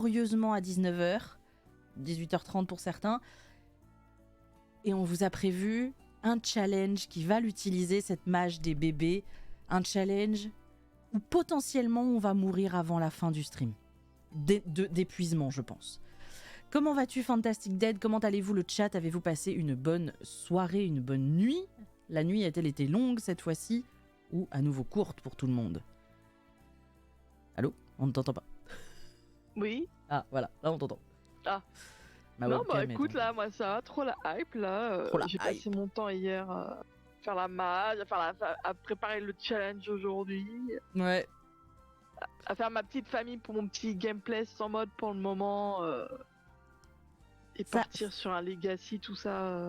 laborieusement à 19h, 18h30 pour certains. Et on vous a prévu un challenge qui va l'utiliser, cette mage des bébés. Un challenge où potentiellement on va mourir avant la fin du stream. D'épuisement, je pense. Comment vas-tu, Fantastic Dead? Comment allez-vous, le chat? Avez-vous passé une bonne soirée, une bonne nuit? La nuit a-t-elle été longue cette fois-ci? Ou à nouveau courte pour tout le monde? Allô? On ne t'entend pas. Oui. Ah, voilà, là on t'entend. Ah. Ma non, webcam bah écoute, là, moi ça va, trop la hype, là. J'ai passé mon temps hier à faire la mage, à préparer le challenge aujourd'hui. Ouais. À faire ma petite famille pour mon petit gameplay sans mode pour le moment. Et partir sur un legacy, tout ça,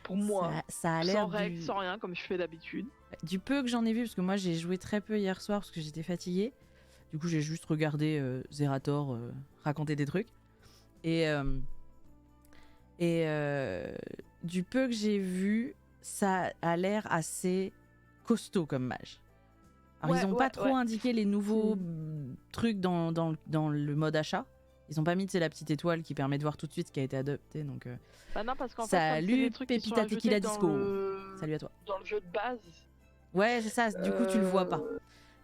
pour moi. Ça a l'air sans règles, sans rien, comme je fais d'habitude. Du peu que j'en ai vu, parce que moi j'ai joué très peu hier soir parce que j'étais fatiguée. Du coup j'ai juste regardé Zerator raconter des trucs. Et du peu que j'ai vu, ça a l'air assez costaud comme mage. Alors ils ont pas trop indiqué les nouveaux trucs dans le mode achat. Ils ont pas mis la petite étoile qui permet de voir tout de suite ce qui a été adopté. Donc, bah non, parce qu'en salut fait, Pépita Tequila Disco. Salut à toi. Dans le jeu de base. Ouais, c'est ça. Du coup, tu le vois pas.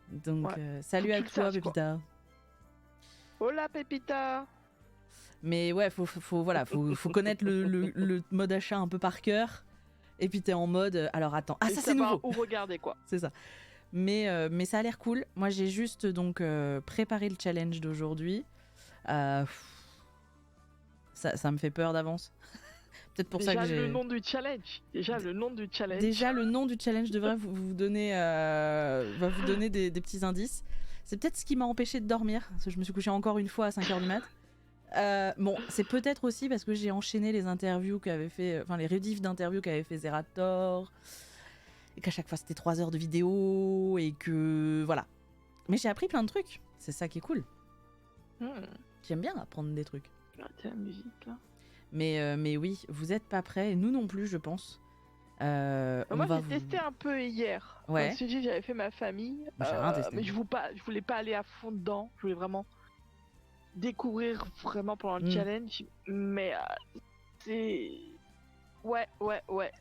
Donc, salut à toi, Pépita. Hola, Pépita. Mais ouais, faut connaître le mode achat un peu par cœur. Et puis t'es en mode. Alors attends. Ah, ça c'est nouveau. Ou regarder quoi. C'est ça. Mais ça a l'air cool. Moi, j'ai juste donc préparé le challenge d'aujourd'hui. Ça me fait peur d'avance. Peut-être pour ça que j'ai. Le nom du challenge. Déjà le nom du challenge devrait vous donner, va vous donner des petits indices. C'est peut-être ce qui m'a empêché de dormir, parce que je me suis couchée encore une fois à 5h du mat. Bon, c'est peut-être aussi parce que j'ai enchaîné les interviews qu'avait fait, enfin les rediffs d'interviews qu'avait fait Zerator, et qu'à chaque fois c'était 3 heures de vidéo, et que voilà. Mais j'ai appris plein de trucs. C'est ça qui est cool. J'aime bien apprendre des trucs. C'est la musique là. Mais oui, vous êtes pas prêts, nous non plus, je pense. Moi, j'ai testé un peu hier. Ouais. Parce que j'avais fait ma famie. Mais je voulais pas aller à fond dedans. Je voulais vraiment découvrir vraiment pendant le challenge. Mais c'est. Ouais.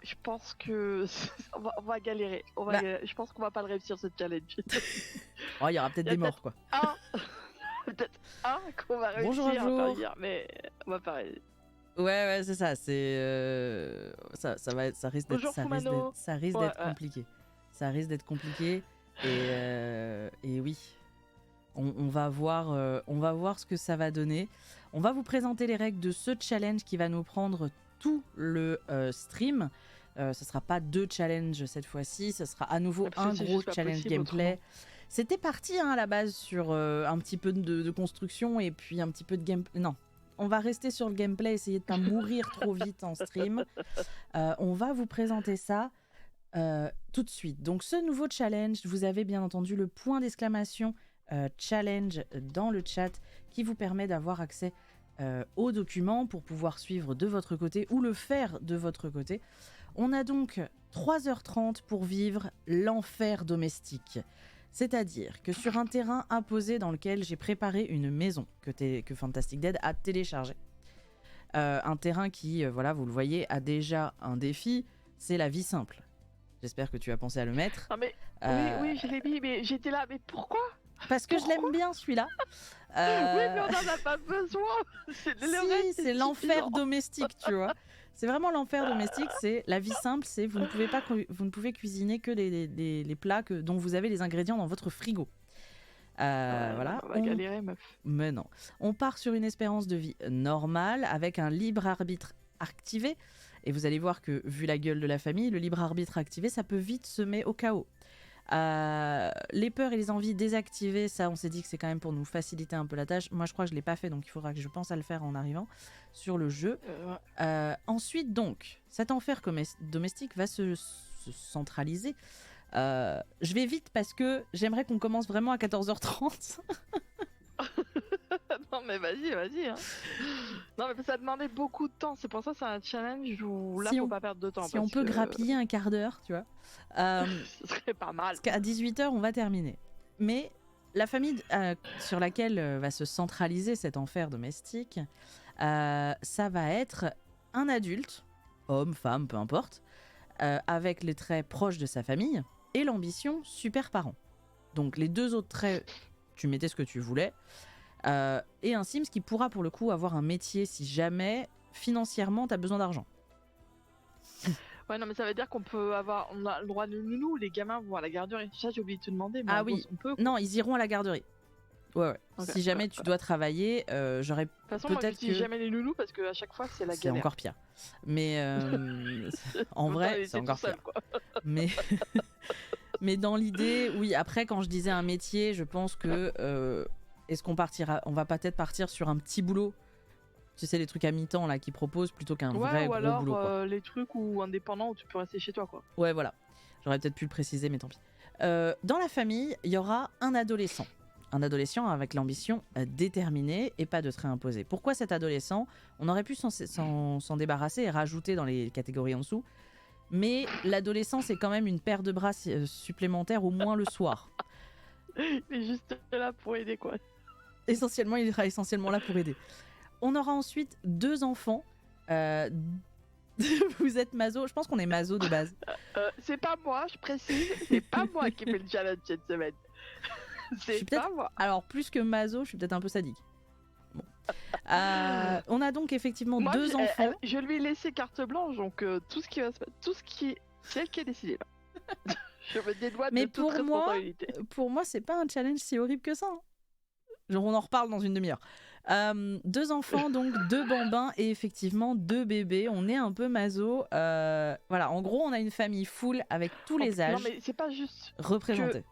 Je pense que on va galérer. Je pense qu'on va pas le réussir ce challenge. Oh, il y aura peut-être des morts, quoi. Peut-être un qu'on va réussir à faire hier, mais on va pas réussir. Ouais, c'est ça. C'est ça risque d'être compliqué. Ça risque d'être compliqué. Et oui, on va voir ce que ça va donner. On va vous présenter les règles de ce challenge qui va nous prendre tout le stream. Ce sera pas 2 challenges cette fois-ci. Ce sera à nouveau un gros challenge gameplay. C'était parti à la base sur un petit peu de construction et puis un petit peu de gameplay. Non. On va rester sur le gameplay, essayer de ne pas mourir trop vite en stream. On va vous présenter ça tout de suite. Donc ce nouveau challenge, vous avez bien entendu le point d'exclamation challenge dans le chat qui vous permet d'avoir accès aux documents pour pouvoir suivre de votre côté ou le faire de votre côté. On a donc 3h30 pour vivre l'enfer domestique. C'est-à-dire que sur un terrain imposé dans lequel j'ai préparé une maison que Fantastic Dead a téléchargé. Un terrain qui, voilà, vous le voyez, a déjà un défi, c'est la vie simple. J'espère que tu as pensé à le mettre. Non mais, oui, je l'ai mis, mais j'étais là, mais pourquoi ? Parce que je l'aime bien celui-là. Oui, mais on n'en a pas besoin. C'est l'enfer domestique, tu vois. C'est vraiment l'enfer domestique, c'est la vie simple, c'est vous ne pouvez cuisiner que les plats dont vous avez les ingrédients dans votre frigo. Voilà. On va galérer, meuf. Mais non. On part sur une espérance de vie normale avec un libre arbitre activé. Et vous allez voir que, vu la gueule de la famille, le libre arbitre activé, ça peut vite semer au chaos. Les peurs et les envies désactivées, ça on s'est dit que c'est quand même pour nous faciliter un peu la tâche. Moi je crois que je l'ai pas fait, donc il faudra que je pense à le faire en arrivant sur le jeu. Ensuite donc, cet enfer domestique va se centraliser. Je vais vite parce que j'aimerais qu'on commence vraiment à 14h30. Non mais vas-y hein. Non mais ça demandait beaucoup de temps, c'est pour ça que c'est un challenge où là faut pas perdre de temps. Si on peut grappiller un quart d'heure, tu vois. Ce serait pas mal. Parce qu'à 18h on va terminer. Mais la famille sur laquelle va se centraliser cet enfer domestique, ça va être un adulte, homme, femme, peu importe, avec les traits proches de sa famille et l'ambition super parent. Donc les deux autres traits, tu mettais ce que tu voulais. Et un Sims qui pourra pour le coup avoir un métier si jamais financièrement t'as besoin d'argent. Ouais, non, mais ça veut dire qu'on a le droit de nounou, les gamins vont à la garderie. Ça, j'ai oublié de te demander. Mais oui, on peut, non, ils iront à la garderie. Ouais. Okay, si jamais tu dois travailler, j'aurais peut-être. De toute façon, moi, j'utilise jamais les nounous parce qu'à chaque fois, c'est la galère. C'est encore pire. Mais en vrai, c'est encore pire. Mais dans l'idée, oui, après, quand je disais un métier, je pense que. Est-ce qu'on partira. On va peut-être partir sur un petit boulot. Tu sais, les trucs à mi-temps là qu'ils proposent plutôt qu'un vrai gros boulot. Ou alors les trucs indépendants où tu peux rester chez toi, quoi. Ouais, voilà. J'aurais peut-être pu le préciser, mais tant pis. Dans la famille, il y aura un adolescent. Un adolescent avec l'ambition déterminée et pas de trait imposé. Pourquoi cet adolescent ? On aurait pu s'en débarrasser et rajouter dans les catégories en dessous. Mais l'adolescent, c'est quand même une paire de bras supplémentaires au moins le soir. Il est juste là pour aider, quoi. Essentiellement, il sera essentiellement là pour aider. On aura ensuite 2 enfants. Vous êtes maso. Je pense qu'on est maso de base. C'est pas moi, je précise. C'est pas moi qui fais le challenge cette semaine. C'est pas moi. Alors, plus que maso, je suis peut-être un peu sadique. Bon. On a donc effectivement 2 enfants. Je lui ai laissé carte blanche, donc tout ce qui va se passer, c'est elle qui a décidé. Là. Je me dédouane de toute responsabilité. Pour moi, c'est pas un challenge si horrible que ça. Hein. Genre, on en reparle dans une demi-heure. 2 enfants, donc 2 bambins et effectivement 2 bébés. On est un peu maso. Voilà, en gros, on a une famille full avec tous les âges. Non, mais c'est pas juste représentés.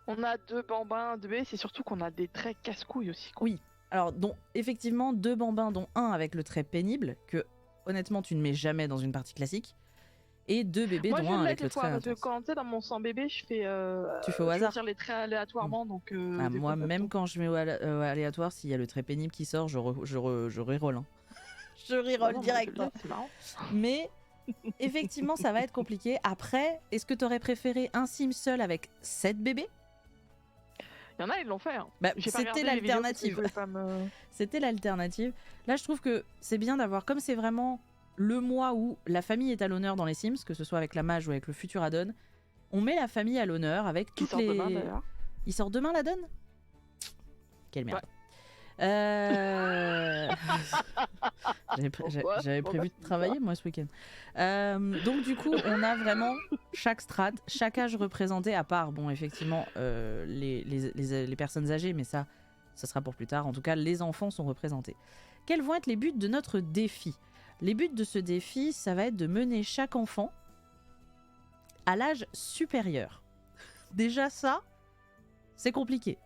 On a 2 bambins, 2 bébés, c'est surtout qu'on a des traits casse-couilles aussi. Quoi. Oui, alors donc effectivement 2 bambins, dont un avec le trait pénible, que honnêtement tu ne mets jamais dans une partie classique, et 2 bébés, dont un avec le trait intense. Parce que quand tu sais, dans mon 100 bébé, je fais. Tu fais au hasard. Je tire les traits aléatoirement, donc. Moi, même quand je mets au aléatoire, s'il y a le trait pénible qui sort, je reroll. Hein. Je reroll direct. C'est marrant. Mais effectivement, ça va être compliqué. Après, est-ce que tu aurais préféré un sim seul avec 7 bébés ? Il y en a, ils l'ont fait. Hein. C'était l'alternative. C'était l'alternative. Là, je trouve que c'est bien d'avoir, comme c'est vraiment le mois où la famille est à l'honneur dans les Sims, que ce soit avec la mage ou avec le futur add-on, on met la famille à l'honneur avec toutes les... Demain, d'ailleurs. Il sort demain l'add-on ? Quelle merde. J'avais prévu de travailler moi ce week-end. Donc du coup on a vraiment chaque strate, chaque âge représenté, à part bon effectivement les personnes âgées, mais ça sera pour plus tard. En tout cas les enfants sont représentés. Quels vont être les buts de notre défi ? Les buts de ce défi, ça va être de mener chaque enfant à l'âge supérieur. Déjà ça, c'est compliqué.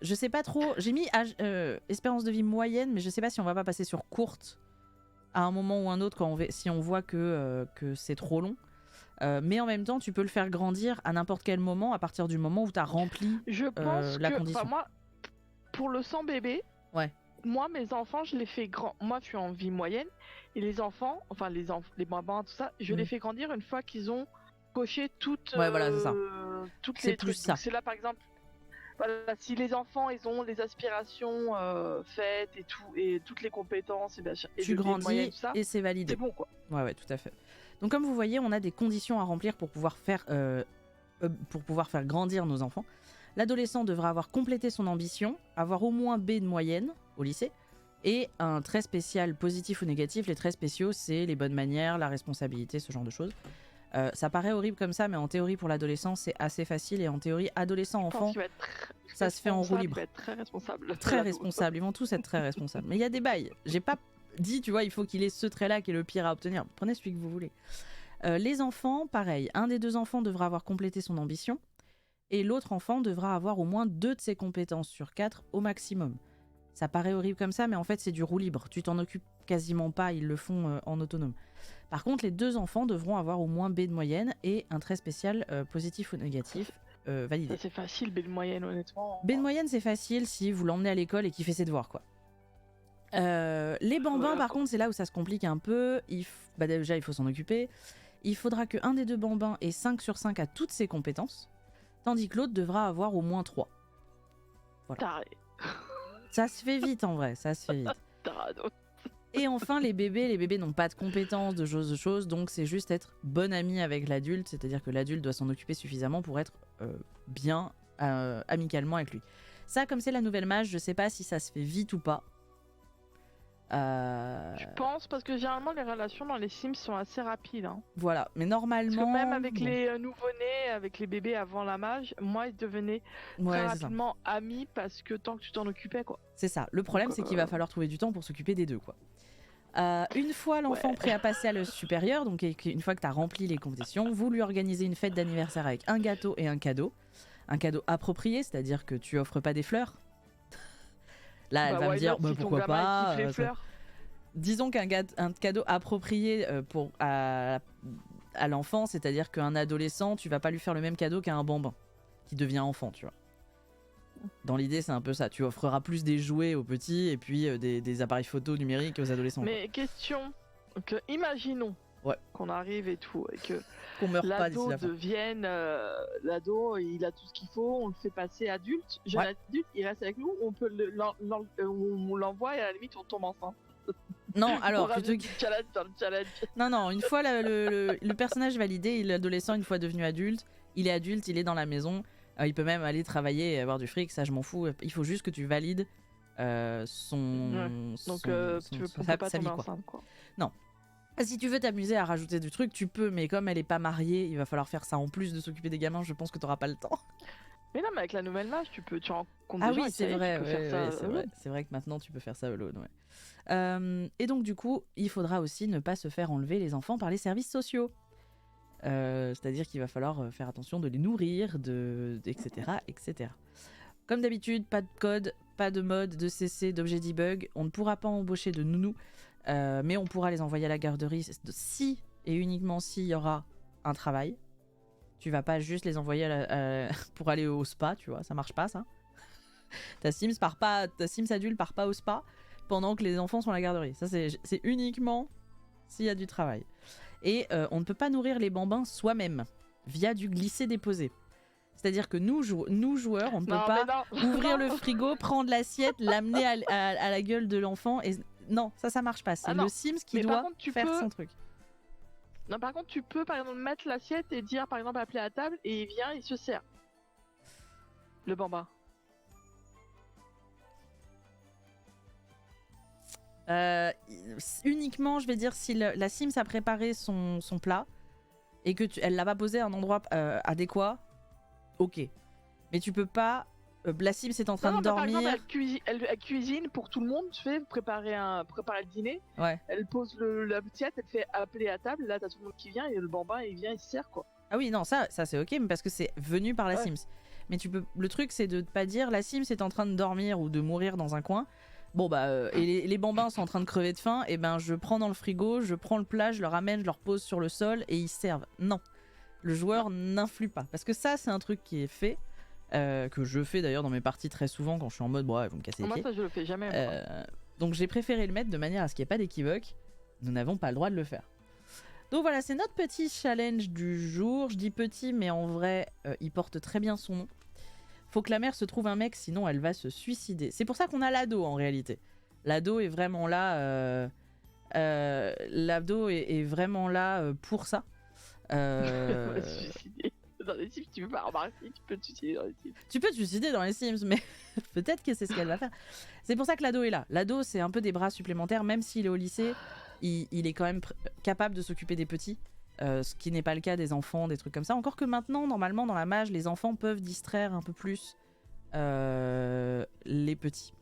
Je sais pas trop, j'ai mis espérance de vie moyenne, mais je sais pas si on va pas passer sur courte à un moment ou un autre si on voit que c'est trop long. Mais en même temps, tu peux le faire grandir à n'importe quel moment, à partir du moment où tu as rempli la condition. Moi, pour le 100 bébé, moi, mes enfants, je les fais grand. Moi, je suis en vie moyenne, et les enfants, enfin les bambins, tout ça, je les fais grandir une fois qu'ils ont coché toutes. Voilà, c'est ça. Toutes les trucs. Ça. Donc, c'est là, par exemple. Voilà, si les enfants ils ont les aspirations faites et tout et toutes les compétences et tu grandis moyenne, tout ça, et c'est validé. C'est bon quoi. Ouais, tout à fait. Donc comme vous voyez, on a des conditions à remplir pour pouvoir faire grandir nos enfants. L'adolescent devra avoir complété son ambition, avoir au moins B de moyenne au lycée et un trait spécial positif ou négatif. Les traits spéciaux, c'est les bonnes manières, la responsabilité, ce genre de choses. Ça paraît horrible comme ça, mais en théorie pour l'adolescent c'est assez facile, et en théorie adolescent-enfant ça se fait en roue libre. Très responsable. Très responsable, ils vont tous être très responsables. Mais il y a des bails. J'ai pas dit, tu vois, il faut qu'il ait ce trait-là qui est le pire à obtenir. Prenez celui que vous voulez. Les enfants, pareil. Un des 2 enfants devra avoir complété son ambition, et l'autre enfant devra avoir au moins 2 de ses compétences sur 4 au maximum. Ça paraît horrible comme ça, mais en fait c'est du roue libre. Tu t'en occupes quasiment pas, ils le font en autonome. Par contre, les 2 enfants devront avoir au moins B de moyenne et un trait spécial positif ou négatif validé. C'est facile, B de moyenne, honnêtement. B de moyenne, c'est facile si vous l'emmenez à l'école et qu'il fait ses devoirs, quoi. Les bambins, par contre, c'est là où ça se complique un peu. Déjà, il faut s'en occuper. Il faudra qu'un des 2 bambins ait 5 sur 5 à toutes ses compétences, tandis que l'autre devra avoir au moins 3. Voilà. Ça se fait vite en vrai, ça se fait vite. Et enfin, les bébés n'ont pas de compétences, de choses, donc c'est juste être bon ami avec l'adulte, c'est-à-dire que l'adulte doit s'en occuper suffisamment pour être bien amicalement avec lui. Ça, comme c'est la nouvelle mage, je sais pas si ça se fait vite ou pas. Je pense, parce que généralement les relations dans les Sims sont assez rapides. Hein. Voilà, mais normalement... Parce que même avec les nouveau-nés, avec les bébés avant la mage, moi ils devenaient très rapidement amis parce que tant que tu t'en occupais, quoi. C'est ça, le problème c'est qu'il va falloir trouver du temps pour s'occuper des deux, quoi. Une fois l'enfant prêt à passer à l'âge supérieur, donc une fois que tu as rempli les conditions, vous lui organisez une fête d'anniversaire avec un gâteau et un cadeau. Un cadeau approprié, c'est-à-dire que tu offres pas des fleurs. Là, elle va me dire si pourquoi pas. Disons qu'un cadeau approprié à l'enfant, c'est-à-dire qu'un adolescent, tu vas pas lui faire le même cadeau qu'à un bambin qui devient enfant, tu vois. Dans l'idée, c'est un peu ça. Tu offreras plus des jouets aux petits et puis des appareils photo numériques aux adolescents. Mais question, imaginons qu'on arrive et tout, et que l'ado devienne l'ado, il a tout ce qu'il faut, on le fait passer adulte, jeune adulte, il reste avec nous, on peut on l'envoie et à la limite on tombe enceinte. Non, alors challenge. Non, une fois le personnage validé, l'adolescent une fois devenu adulte, il est dans la maison, il peut même aller travailler et avoir du fric, ça je m'en fous, il faut juste que tu valides son donc tu veux pas tomber enceinte, quoi. Non. Si tu veux t'amuser à rajouter du truc, tu peux, mais comme elle est pas mariée, il va falloir faire ça en plus de s'occuper des gamins, je pense que t'auras pas le temps. Mais non, mais avec la nouvelle mage, tu rencontres des gens. Ah oui, c'est vrai, c'est vrai que maintenant tu peux faire ça alone, et donc du coup, il faudra aussi ne pas se faire enlever les enfants par les services sociaux. C'est-à-dire qu'il va falloir faire attention de les nourrir, etc., etc. Comme d'habitude, pas de code, pas de mode, de CC, d'objet debug. On ne pourra pas embaucher de nounous, mais on pourra les envoyer à la garderie si et uniquement s'il y aura un travail. Tu vas pas juste les envoyer pour aller au spa, tu vois, ça marche pas ça. Ta Sims adulte part pas au spa pendant que les enfants sont à la garderie. Ça c'est uniquement s'il y a du travail. Et on ne peut pas nourrir les bambins soi-même via du glisser-déposer. C'est-à-dire que nous joueurs, on ne peut pas ouvrir le frigo, prendre l'assiette, l'amener à la gueule de l'enfant. Et non, ça marche pas. C'est le Sims qui doit faire son truc. Non, par contre, tu peux par exemple mettre l'assiette et dire par exemple appeler à table et il vient, il se sert. Le bambin. Uniquement, je vais dire, si la Sims a préparé son plat et que elle l'a pas posé à un endroit adéquat, ok. Mais tu peux pas. La Sims est en train de dormir. Par exemple, elle cuisine pour tout le monde, tu fais préparer le dîner. Ouais. Elle pose l'assiette, elle fait appeler à table. Là, t'as tout le monde qui vient et le bambin il vient, il se sert quoi. Ah oui, non, ça c'est ok, mais parce que c'est venu par la Sims. Mais le truc c'est de pas dire la Sims est en train de dormir ou de mourir dans un coin. Bon et les bambins sont en train de crever de faim, et ben je prends dans le frigo, je prends le plat, je le ramène, je le repose sur le sol et ils servent. Non, le joueur n'influe pas, parce que ça c'est un truc qui est fait, que je fais d'ailleurs dans mes parties très souvent quand je suis en mode bon, vous me cassez les pieds. Moi ça je le fais jamais. Donc j'ai préféré le mettre de manière à ce qu'il n'y ait pas d'équivoque. Nous n'avons pas le droit de le faire. Donc voilà, c'est notre petit challenge du jour. Je dis petit, mais en vrai, il porte très bien son nom. Faut que la mère se trouve un mec, sinon elle va se suicider. C'est pour ça qu'on a l'ado en réalité. L'ado est vraiment là. L'ado est vraiment là pour ça. Suicider. Dans les Sims, tu peux pas remarquer, tu peux te suicider dans les Sims. Tu peux te suicider dans les Sims, mais peut-être que c'est ce qu'elle va faire. C'est pour ça que l'ado est là. L'ado, c'est un peu des bras supplémentaires, même s'il est au lycée, il est quand même capable de s'occuper des petits. Ce qui n'est pas le cas des enfants, des trucs comme ça. Encore que maintenant, normalement, dans la mage, les enfants peuvent distraire un peu plus les petits.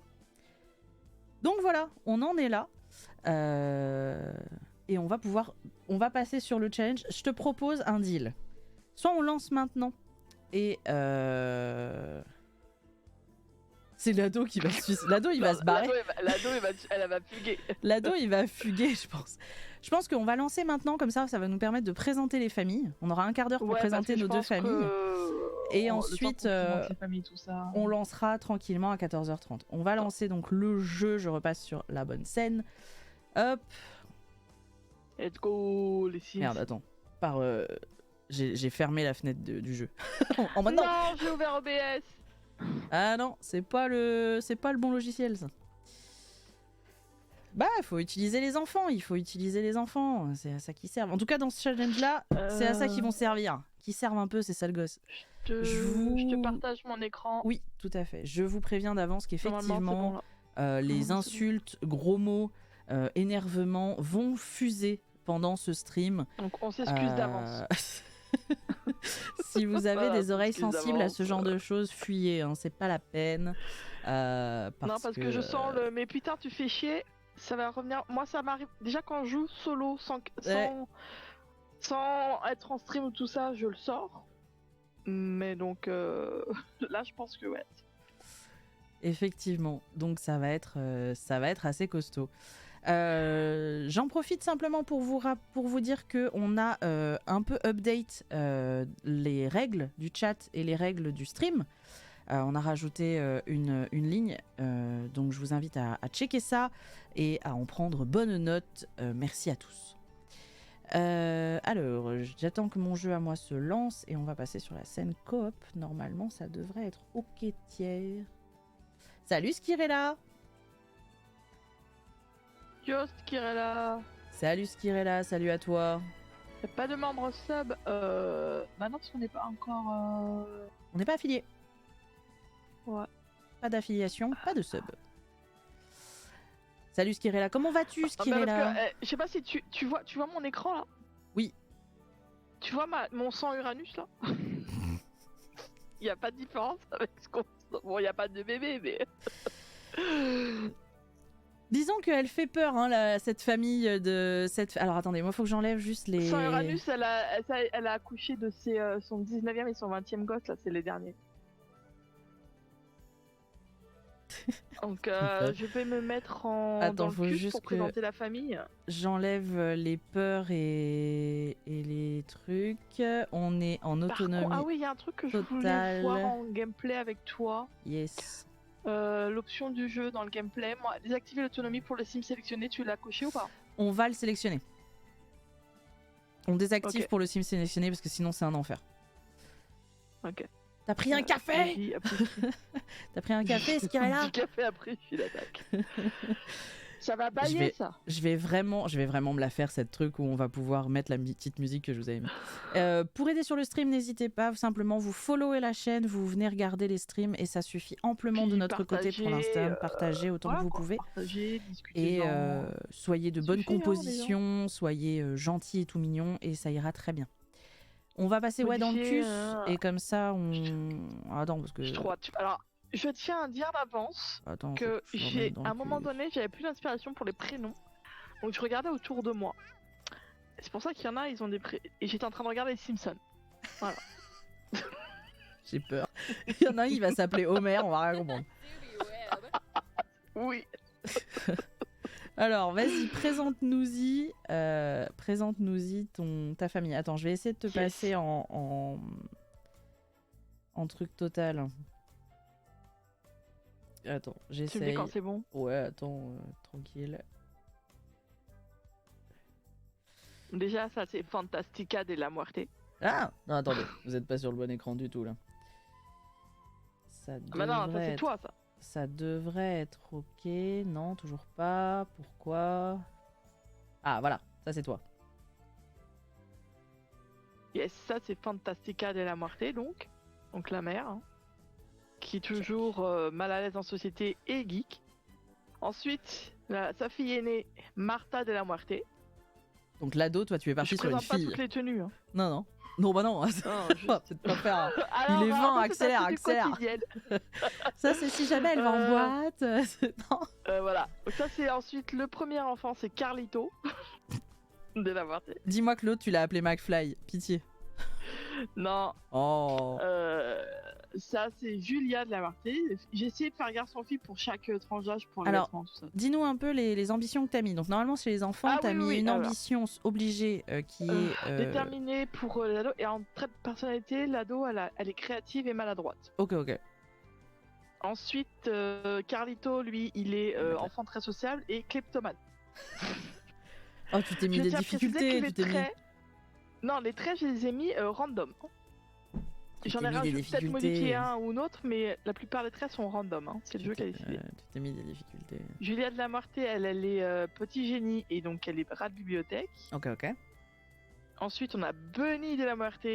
Donc voilà, on en est là. Et on va passer sur le challenge. Je te propose un deal. Soit on lance maintenant et c'est l'ado qui va se suicider. L'ado il va se barrer. Elle va fuguer. L'ado il va fuguer, je pense. Je pense qu'on va lancer maintenant, comme ça va nous permettre de présenter les familles. On aura un quart d'heure pour présenter nos deux familles. Et ensuite, on lancera tranquillement à 14h30. On va lancer donc le jeu. Je repasse sur la bonne scène. Hop. Let's go les Sims. Merde, attends. J'ai fermé la fenêtre du jeu. En mode non, j'ai ouvert OBS. Ah non, c'est pas le bon logiciel ça. Bah, il faut utiliser les enfants, c'est à ça qu'ils servent. En tout cas, dans ce challenge-là, c'est à ça qu'ils vont servir. Qui servent un peu ces sales gosses. Je te partage mon écran. Oui, tout à fait. Je vous préviens d'avance qu'effectivement, les insultes, gros mots, énervements vont fuser pendant ce stream. Donc on s'excuse d'avance. Si vous avez des oreilles sensibles à ce genre de choses, fuyez, hein, c'est pas la peine. Parce que je sens le... Mais putain, tu fais chier, ça va revenir... Moi, ça m'arrive... Déjà, quand je joue solo, sans être en stream ou tout ça, je le sors. Mais donc, là, je pense que ouais. Effectivement, donc ça va être assez costaud. J'en profite simplement pour vous dire qu'on a un peu update les règles du chat et les règles du stream. On a rajouté une ligne, donc je vous invite à checker ça et à en prendre bonne note. Merci à tous. Alors, j'attends que mon jeu à moi se lance et on va passer sur la scène coop. Normalement, ça devrait être ok tiers. Salut Skirella. Yo Skirella. Salut Skirella, salut à toi. Y'a pas de membre sub Bah non, parce qu'on n'est pas encore... On n'est pas affilié. Ouais. Pas d'affiliation, pas de sub. Salut Skirella, comment vas-tu Skirella? Je sais pas si tu vois mon écran là? Oui. Tu vois mon sang Uranus là? Il y a pas de différence avec ce qu'on... Bon, il y a pas de bébé, mais... Disons qu'elle fait peur, hein, cette famille de... Alors attendez, moi faut que j'enlève juste les... Sang Uranus, elle a accouché de son 19e et son 20e gosse, là, c'est les derniers. Donc je vais me mettre dans le cul pour présenter la famille. J'enlève les peurs et les trucs. On est en autonomie. Ah oui, il y a un truc que je voulais voir en gameplay avec toi. Yes. L'option du jeu dans le gameplay. Moi, désactiver l'autonomie pour le sim sélectionné, tu l'as coché ou pas? On va le sélectionner. On désactive pour le sim sélectionné parce que sinon c'est un enfer. Ok. T'as pris un café? T'as pris un café, Skirella? Un café après, je suis l'attaque. Ça va bailler, ça. Je vais vraiment me la faire, cette truc où on va pouvoir mettre la petite musique que je vous avais mis. Pour aider sur le stream, n'hésitez pas, simplement vous followez la chaîne, vous venez regarder les streams et ça suffit amplement de notre côté pour l'instant. Partagez autant que vous pouvez. Et soyez de bonne composition, soyez gentils et tout mignons et ça ira très bien. On va passer dans le cul et comme ça on... Attends parce que... Alors, je tiens à dire d'avance que à un moment donné j'avais plus d'inspiration pour les prénoms. Donc je regardais autour de moi. C'est pour ça qu'il y en a, ils ont des prénoms. Et j'étais en train de regarder les Simpsons. Voilà. J'ai peur. Il y en a un, il va s'appeler Homer, on va rien comprendre. Oui. Alors, vas-y, présente-nous-y ta famille. Attends, je vais essayer de te passer en truc total. Attends, j'essaye. Tu me dis quand c'est bon? Ouais, attends, tranquille. Déjà, ça c'est Fantastica de la Muerte. Ah non, attendez, vous êtes pas sur le bon écran du tout là. Ça devrait non, ça c'est toi ça. Ça devrait être ok. Non, toujours pas. Pourquoi? Ah, voilà. Ça, c'est toi. Yes, ça, c'est Fantastica de la Muerte, donc. Donc la mère. Hein, qui est toujours mal à l'aise en société et geek. Ensuite, sa fille aînée, Martha de la Muerte. Donc l'ado, toi, tu es parti sur une fille. Je présente pas toutes les tenues. Hein. Non. Non, bah non, c'est pas faire. Alors, il est 20, accélère. Ça, c'est si jamais elle va en boîte. Non. Voilà. Donc ça, c'est ensuite le premier enfant, c'est Carlito. De la Muerte. Dis-moi que l'autre, tu l'as appelé McFly. Pitié. Non. Oh. Ça, c'est Julia de la Muerte. J'ai essayé de faire garçon-fille pour chaque tranche d'âge pour les vêtements, tout ça. Dis-nous un peu les ambitions que t'as mis. Donc normalement chez les enfants, t'as mis une ambition obligée qui est déterminée pour l'ado, et en trait de personnalité, l'ado elle est créative et maladroite. Ok. Ensuite, Carlito, lui, il est enfant très sociable et kleptomane. Oh, tu t'es mis des difficultés, Non, les traits, je les ai mis random. J'en ai rajouté peut-être modifié un ou un autre, mais la plupart des traits sont random. Hein. C'est le jeu qui a décidé. Tu t'es mis des difficultés. Julia de la Muerte, elle est petit génie et donc elle est rat de bibliothèque. Ok. Ensuite, on a Bunny de la Muerte,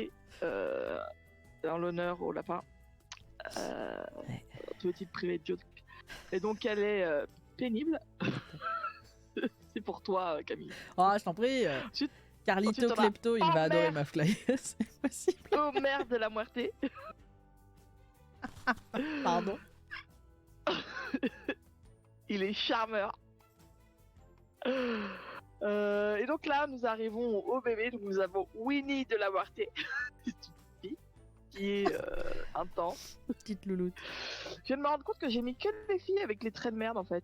en l'honneur au lapin. Petite privée de joke. Et donc elle est pénible. C'est pour toi, Camille. Oh, je t'en prie. Ensuite, Carlito Klepto, il va adorer ma fly. C'est possible. Oh merde de la Muerte. Pardon. Il est charmeur. Et donc là, nous arrivons au bébé. Donc nous avons Winnie de la Muerte. Qui est intense. Petite louloute. Je viens de me rendre compte que j'ai mis que les filles avec les traits de merde en fait.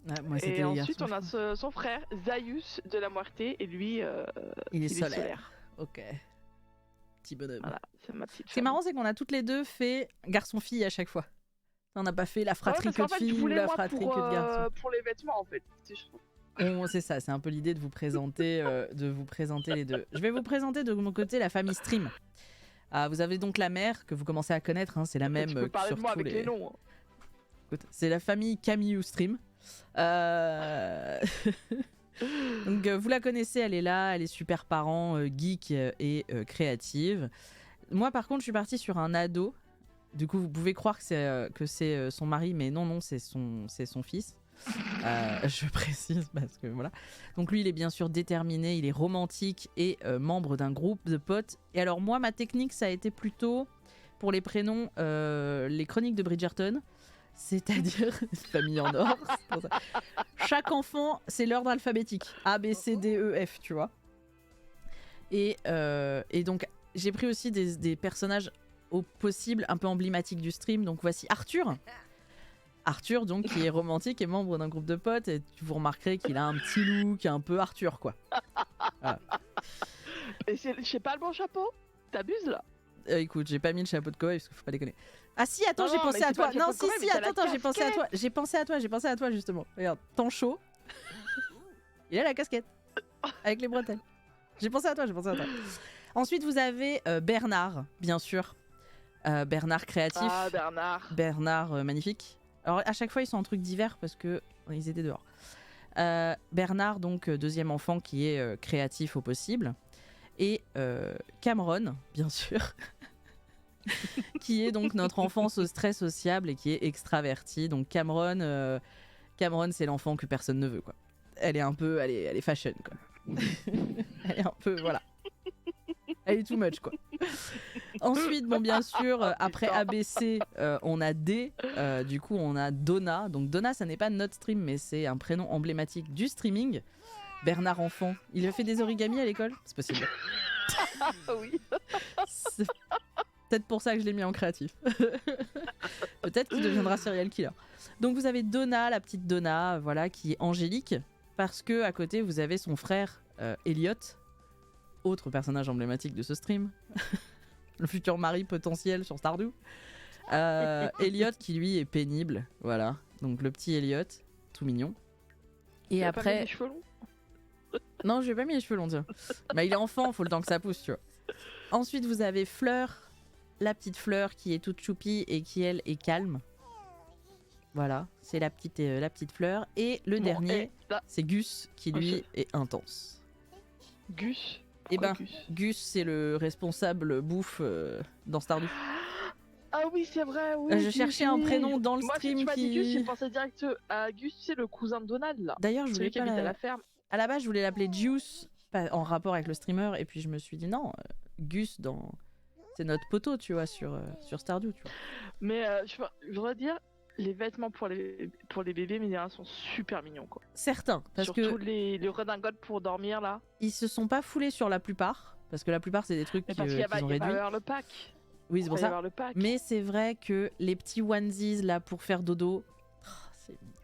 Ouais, moi, et ensuite on a son frère Zaius de la Muerte et lui il est solaire. Ok. Petit bonhomme. Voilà, c'est ma petite. Ce qui est marrant, c'est qu'on a toutes les deux fait garçon-fille à chaque fois. On n'a pas fait la fratrie que de filles ou la fratrie que de garçons. Pour les vêtements en fait. C'est ça, c'est un peu l'idée de vous présenter les deux. Je vais vous présenter de mon côté la famille Stream. Vous avez donc la mère que vous commencez à connaître, hein, c'est la même. Tu peux parler de moi avec les noms. Écoute, c'est la famille Camille Stream. Donc vous la connaissez, elle est là, elle est super parent, geek et créative. Moi par contre je suis partie sur un ado. Du coup vous pouvez croire que c'est son mari, mais non c'est son fils. Je précise parce que voilà. Donc lui il est bien sûr déterminé, il est romantique et membre d'un groupe de potes. Et alors moi ma technique ça a été plutôt pour les prénoms les chroniques de Bridgerton. C'est-à-dire famille en or. Pour ça. Chaque enfant c'est l'ordre alphabétique A, B, C, D, E, F, tu vois. Et donc j'ai pris aussi des personnages au possible un peu emblématiques du stream. Donc voici Arthur donc qui est romantique et membre d'un groupe de potes, et vous remarquerez qu'il a un petit look un peu Arthur quoi. Voilà. Et j'ai pas le bon chapeau. T'abuses là. Écoute, j'ai pas mis le chapeau de cowboy parce qu'il faut pas déconner. Ah si, attends, j'ai pensé à toi. Non, si, attends, j'ai pensé à toi. J'ai pensé à toi justement. Regarde, Tancho. Il a la casquette avec les bretelles. J'ai pensé à toi. Ensuite, vous avez Bernard, bien sûr. Bernard créatif. Ah, Bernard. Bernard magnifique. Alors à chaque fois ils sont en trucs divers parce que ils étaient dehors. Bernard donc deuxième enfant qui est créatif au possible, et Cameron bien sûr qui est donc notre enfant très sociable et qui est extraverti. Donc Cameron c'est l'enfant que personne ne veut quoi. Elle est fashion quoi. Elle est un peu voilà. Elle est too much quoi. Ensuite, bon bien sûr, après ABC, on a D. Du coup, on a Donna. Donc Donna, ça n'est pas notre stream, mais c'est un prénom emblématique du streaming. Bernard enfant. Il a fait des origamis à l'école ? C'est possible. Oui. C'est peut-être pour ça que je l'ai mis en créatif. Peut-être qu'il deviendra serial killer. Donc vous avez Donna, la petite Donna, voilà, qui est angélique, parce que à côté vous avez son frère Elliot, autre personnage emblématique de ce stream. Le futur mari potentiel sur Stardew. Elliot qui lui est pénible, voilà. Donc le petit Elliot, tout mignon. Et tu après. Pas mis les cheveux longs non, je lui ai pas mis les cheveux longs, tiens. Bah, il est enfant, faut le temps que ça pousse, tu vois. Ensuite, vous avez Fleur, la petite Fleur qui est toute choupie et qui elle est calme. Voilà, c'est la petite Fleur. Et le dernier, c'est Gus qui lui est intense. Gus. Eh ben, Gus, c'est le responsable bouffe dans Stardew. Ah oui, c'est vrai, oui. Je cherchais un prénom dans le stream si tu qui... Gus, j'ai pensé direct à Gus, c'est le cousin de Donald, là. D'ailleurs, je voulais pas à la ferme. À la base, je voulais l'appeler Juice, en rapport avec le streamer, et puis je me suis dit non, Gus, c'est notre poteau, tu vois, sur Stardew, tu vois. Mais je voudrais dire, les vêtements pour les bébés minéraux sont super mignons, quoi. Certains, parce surtout que les redingotes pour dormir là. Ils se sont pas foulés sur la plupart, parce que la plupart c'est des trucs qu'ils ont réduits. Il va y avoir le pack. Oui, c'est pour ça. Mais c'est vrai que les petits onesies là pour faire dodo,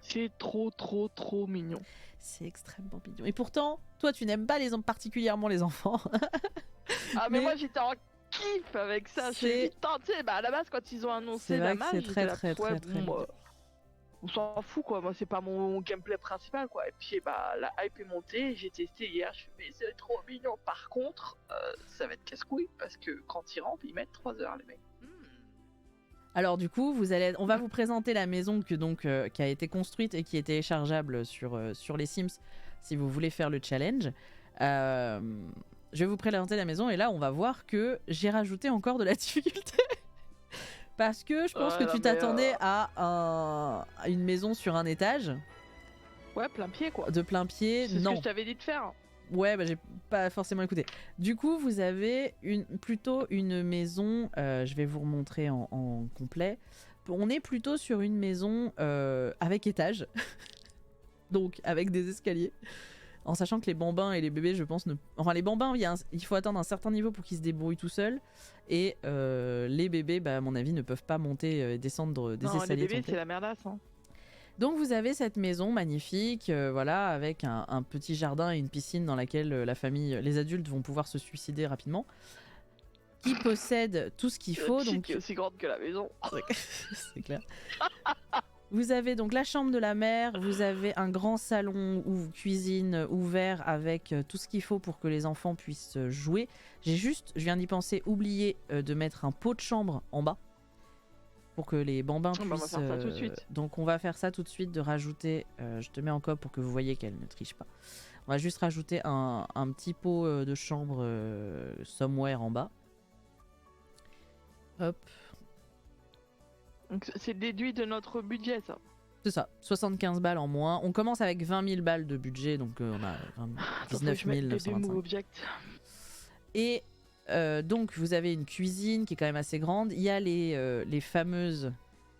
c'est trop mignon. C'est extrêmement mignon. Et pourtant, toi tu n'aimes pas particulièrement les enfants. Ah mais moi j'étais en kiff avec ça. J'ai tenté. À la base quand ils ont annoncé la mage, c'est très. on s'en fout quoi, moi c'est pas mon gameplay principal quoi. Et puis bah la hype est montée, j'ai testé hier, je fais mais c'est trop mignon. Par contre, ça va être casse-couille parce que quand ils rentrent, ils mettent 3 heures les mecs. Alors du coup, on va vous présenter la maison qui a été construite et qui est téléchargeable sur les Sims si vous voulez faire le challenge. Je vais vous présenter la maison et là on va voir que j'ai rajouté encore de la difficulté. Parce que je pense que tu t'attendais à une maison sur un étage. Ouais, plein pied quoi. De plein pied, non. C'est ce que je t'avais dit de faire. Ouais, bah j'ai pas forcément écouté. Du coup, vous avez plutôt une maison, je vais vous remontrer en complet. On est plutôt sur une maison avec étage. Donc, avec des escaliers. En sachant que les bambins et les bébés, je pense, enfin les bambins, il faut atteindre un certain niveau pour qu'ils se débrouillent tout seuls. Et les bébés, bah, à mon avis, ne peuvent pas monter et descendre des escaliers. Les bébés, c'est la merdasse. Hein. Donc vous avez cette maison magnifique, voilà, avec un petit jardin et une piscine dans laquelle les adultes vont pouvoir se suicider rapidement. Qui possède tout ce qu'il faut. Donc qui est aussi grande que la maison. C'est clair. Vous avez donc la chambre de la mère, vous avez un grand salon ou cuisine ouvert avec tout ce qu'il faut pour que les enfants puissent jouer. Je viens d'y penser, oublié de mettre un pot de chambre en bas pour que les bambins puissent... On va faire ça tout de suite. Donc on va faire ça tout de suite, de rajouter... je te mets en copie pour que vous voyez qu'elle ne triche pas. On va juste rajouter un petit pot de chambre somewhere en bas. Hop. Donc c'est déduit de notre budget, ça. C'est ça, 75 balles en moins. On commence avec 20 000 balles de budget, donc on a 19 925. Et donc vous avez une cuisine qui est quand même assez grande. Il y a les fameuses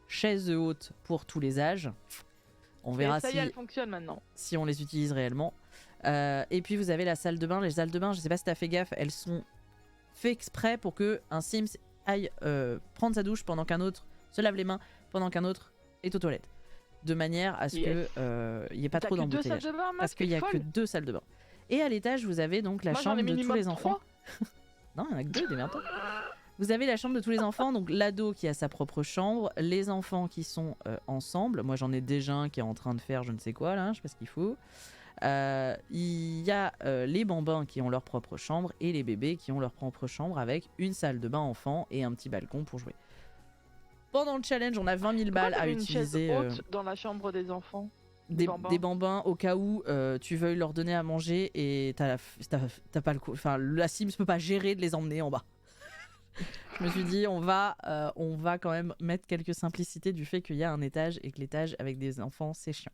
chaises hautes pour tous les âges. On verra ça y est, elles fonctionnent maintenant. Si on les utilise réellement. Et puis vous avez la salle de bain. Les salles de bain, je sais pas si t'as fait gaffe, elles sont faites exprès pour que un Sims aille prendre sa douche pendant qu'un autre se lave les mains pendant qu'un autre est aux toilettes. De manière à ce qu'il n'y ait pas trop d'embouteillage. Parce qu'il n'y a que 2 salles de bain. Et à l'étage, vous avez donc la chambre de tous les enfants. Non, il n'y en a que 2, démerde-toi. Vous avez la chambre de tous les enfants, donc l'ado qui a sa propre chambre, les enfants qui sont ensemble. Moi, j'en ai déjà un qui est en train de faire je ne sais quoi, là, je sais pas ce qu'il faut. Il y a les bambins qui ont leur propre chambre et les bébés qui ont leur propre chambre avec une salle de bain enfant et un petit balcon pour jouer. Pendant le challenge, on a 20 000 balles à utiliser. Dans la chambre des enfants. Des bambins au cas où tu veuilles leur donner à manger et t'as pas le coup. Enfin, la Sims peut pas gérer de les emmener en bas. Je me suis dit, on va quand même mettre quelques simplicités du fait qu'il y a un étage et que l'étage avec des enfants, c'est chiant.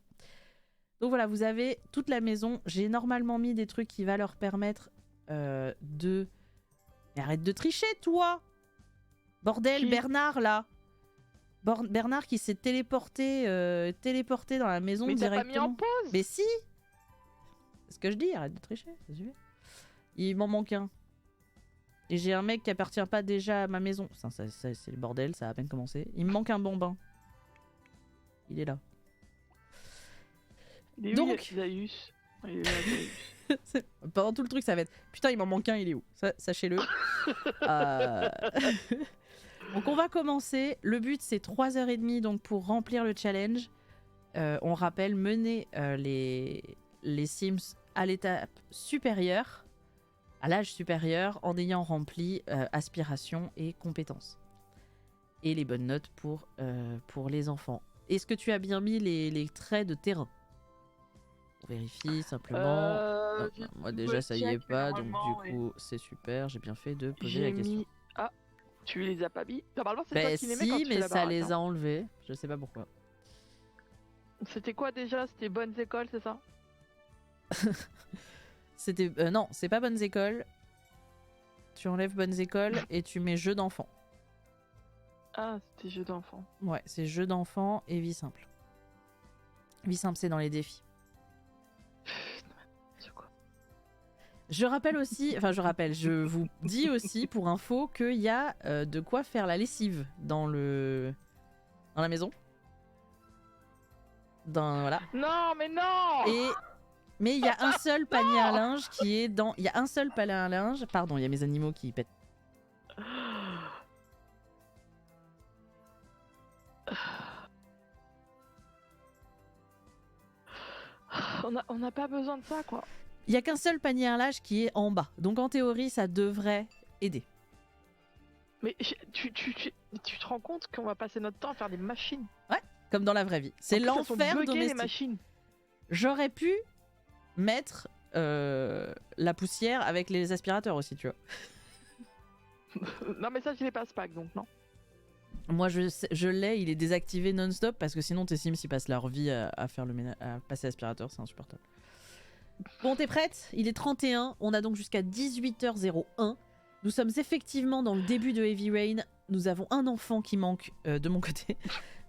Donc voilà, vous avez toute la maison. J'ai normalement mis des trucs qui va leur permettre de... Mais arrête de tricher, toi! Bordel, Bernard, là! Bernard qui s'est téléporté dans la maison directement. Mais t'as pas mis en pause. Mais si. C'est ce que je dis, arrête de tricher. Il m'en manque un. Et j'ai un mec qui appartient pas déjà à ma maison. Ça, c'est le bordel, ça a à peine commencé. Il me manque un bambin. Il est là. Donc, pendant tout le truc, ça va être putain, il m'en manque un, il est où? Sachez-le. Donc on va commencer, le but c'est 3h30 donc pour remplir le challenge. On rappelle, mener les Sims à l'étape supérieure, à l'âge supérieur, en ayant rempli aspiration et compétences. Et les bonnes notes pour les enfants. Est-ce que tu as bien mis les traits de terrain? On vérifie simplement. Non, moi déjà ça y est pas, donc du coup c'est super, j'ai bien fait de poser la question. Tu les as pas mis? Normalement, c'est toi qui les mets quand tu fais mais la ça baraque, les a enlevés. Je sais pas pourquoi. C'était quoi déjà? C'était bonnes écoles, c'est ça? C'était non, c'est pas bonnes écoles. Tu enlèves bonnes écoles et tu mets jeux d'enfants. Ah, c'était jeux d'enfants. Ouais, c'est jeux d'enfants et vie simple. Vie simple, c'est dans les défis. Je vous dis aussi pour info qu'il y a de quoi faire la lessive dans la maison. Voilà. Non, mais non. Mais il y a un seul panier à linge qui est dans... Il y a un seul panier à linge... Pardon, il y a mes animaux qui pètent. On n'a pas besoin de ça, quoi. Il y a qu'un seul panier à linge qui est en bas. Donc en théorie, ça devrait aider. Mais tu te rends compte qu'on va passer notre temps à faire des machines? Ouais, comme dans la vraie vie. C'est l'enfer domestique. Les machines. J'aurais pu mettre la poussière avec les aspirateurs aussi, tu vois. Non mais ça je les passe pas, donc non. Moi je l'ai, il est désactivé non-stop parce que sinon tes Sims ils passent leur vie à faire le ménage, à passer l'aspirateur, c'est insupportable. Bon, t'es prête? Il est 31, on a donc jusqu'à 18h01. Nous sommes effectivement dans le début de Heavy Rain. Nous avons un enfant qui manque de mon côté.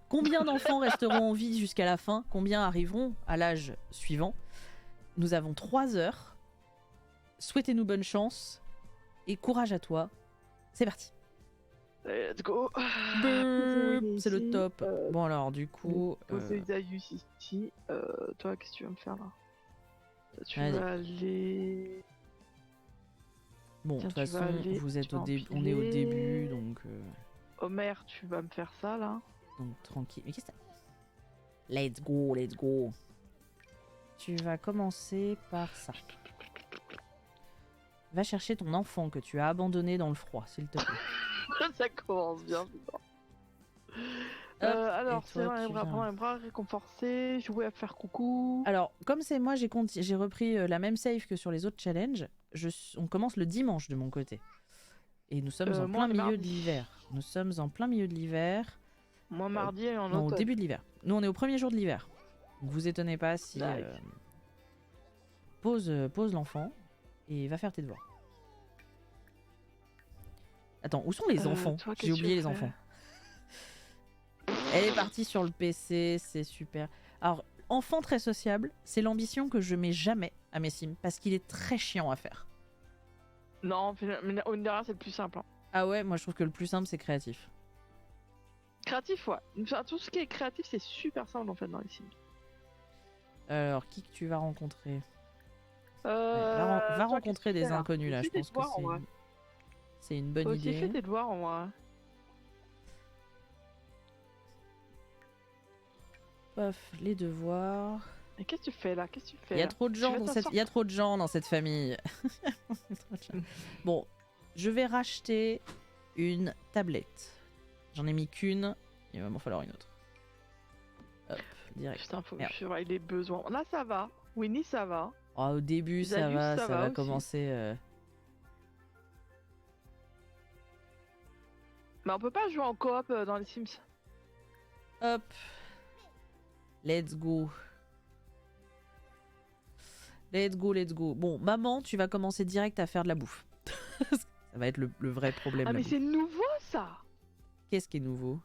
Combien d'enfants resteront en vie jusqu'à la fin? Combien arriveront à l'âge suivant? Nous avons 3 heures. Souhaitez-nous bonne chance et courage à toi. C'est parti. Let's go. C'est le top. Bon alors du coup... Poser Darius ici. Toi, qu'est-ce que tu vas me faire là? Tu vas aller... Bon, de toute façon, vous êtes on est au début, donc... Homer, tu vas me faire ça, là. Donc, tranquille. Mais qu'est-ce que c'est? Let's go, let's go. Tu vas commencer par ça. Va chercher ton enfant que tu as abandonné dans le froid, s'il te plaît. Ça commence bien, putain. Alors, c'est prendre un bras, réconforter, jouer à faire coucou. Alors, comme c'est moi, j'ai repris la même save que sur les autres challenges. On commence le dimanche de mon côté. Et nous sommes en plein milieu de l'hiver. Nous sommes en plein milieu de l'hiver. Moi, mardi et en non, au début de l'hiver. Nous, on est au premier jour de l'hiver. Donc, vous étonnez pas si... pose l'enfant et va faire tes devoirs. Attends, où sont les enfants? J'ai oublié les enfants. Elle est partie sur le PC, c'est super. Alors, enfant très sociable, c'est l'ambition que je mets jamais à mes Sims parce qu'il est très chiant à faire. Non, mais Ondera c'est le plus simple. Hein. Ah ouais, moi je trouve que le plus simple c'est créatif. Créatif, ouais. Enfin, tout ce qui est créatif, c'est super simple en fait dans les Sims. Alors, qui que tu vas rencontrer? Va rencontrer des inconnus là, je pense que c'est une bonne idée. Fais tes devoirs en vrai. Pof, les devoirs. Mais qu'est-ce que tu fais là? Qu'est-ce que tu fais? Il y a trop de gens dans cette famille. Bon, je vais racheter une tablette. J'en ai mis qu'une, il va m'en falloir une autre. Hop, direct. Putain, faut que je surveille les besoins. Là, ça va. Winnie, ça va. Oh, au début, ça va commencer. Mais on peut pas jouer en coop dans les Sims. Hop. Let's go. Let's go, let's go. Bon, maman, tu vas commencer direct à faire de la bouffe. Ça va être le vrai problème. Ah, mais c'est nouveau ça! Qu'est-ce qui est nouveau?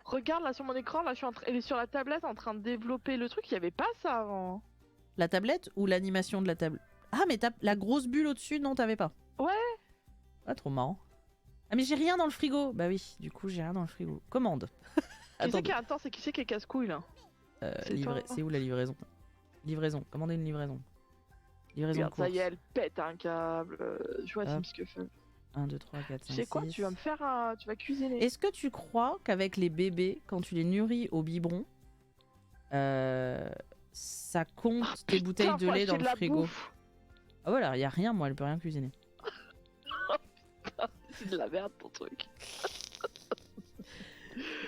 Regarde là sur mon écran, là elle est sur la tablette en train de développer le truc, il y avait pas ça avant. La tablette ou l'animation de la tablette? Ah, mais la grosse bulle au-dessus, non, t'avais pas? Ouais! Ah, trop marrant. Ah, mais j'ai rien dans le frigo. Bah oui, du coup, j'ai rien dans le frigo. Commande. Attends, c'est qui c'est qui est casse-couille là? C'est où la livraison? Livraison, commandez une livraison. Livraison. Regarde, ça y est, elle pète un câble. Je vois Sims que fait. 1, 2, 3, 4, 5, 6. Tu sais quoi? Tu vas me faire tu vas cuisiner. Est-ce que tu crois qu'avec les bébés, quand tu les nourris au biberon, ça compte tes bouteilles de lait dans le frigo? Ah voilà, y a rien, moi, elle peut rien cuisiner. C'est de la merde ton truc.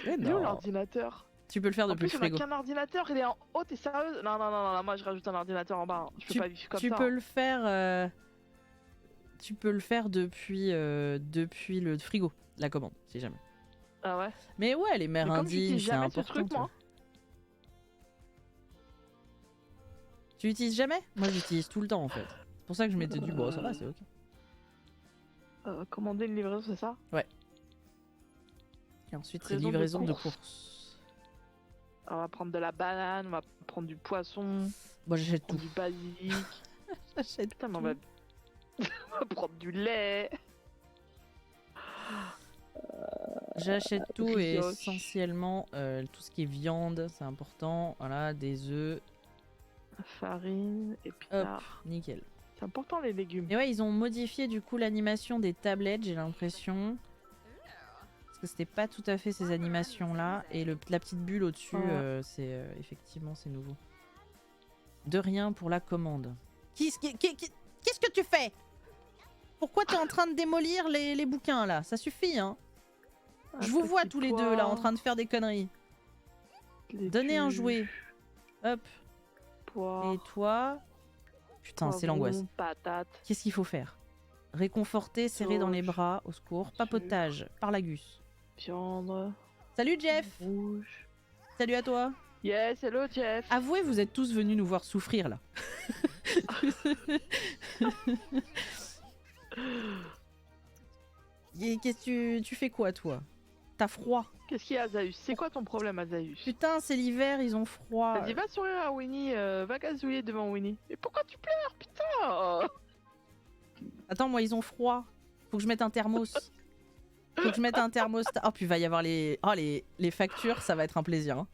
Mais non. L'ordinateur. Tu peux le faire depuis le frigo. On a qu'un ordinateur, il est en haut, t'es sérieuse? Non, moi je rajoute un ordinateur en bas. Je peux pas vivre comme ça. Peux le faire. Tu peux le faire depuis le frigo, la commande, si jamais. Ah ouais? Mais ouais, les mères indignes, c'est important. Ce truc, moi. Tu utilises jamais? Moi j'utilise tout le temps en fait. C'est pour ça que je m'étais dit, bon, ça va, c'est ok. Commander une livraison, c'est ça? Ouais. Et ensuite, c'est livraison de course. On va prendre de la banane, on va prendre du poisson. Moi j'achète tout. Du basilic. J'achète tout. On va prendre du lait. J'achète tout et essentiellement tout ce qui est viande, c'est important. Voilà, des œufs. Farine, épinards. Hop, nickel. C'est important les légumes. Et ouais, ils ont modifié du coup l'animation des tablettes, j'ai l'impression. Parce que c'était pas tout à fait ces animations là. Et la petite bulle au-dessus, c'est effectivement c'est nouveau. De rien pour la commande. Qu'est-ce que tu fais? Pourquoi t'es en train de démolir les bouquins là? Ça suffit hein. Je vous vois tous les deux là en train de faire des conneries. Donnez un jouet. Hop. Et toi... Putain, c'est l'angoisse. Qu'est-ce qu'il faut faire? Réconforter, serrer dans les bras, au secours. Papotage, Parlagus. Viande. Salut Jeff. Rouge. Salut à toi. Yes, hello Jeff. Avouez, vous êtes tous venus nous voir souffrir là. Qu'est-ce que tu fais quoi toi? T'as froid? Qu'est-ce qu'il y a Azaïus? C'est quoi ton problème Azaïus? Putain, c'est l'hiver, ils ont froid. Vas-y, va sourire à Winnie, va gazouiller devant Winnie. Mais pourquoi tu pleures, putain? Attends, moi ils ont froid. Faut que je mette un thermos. Faut que je mette un thermostat. Oh, puis il va y avoir les... Oh, les factures, ça va être un plaisir. Hein.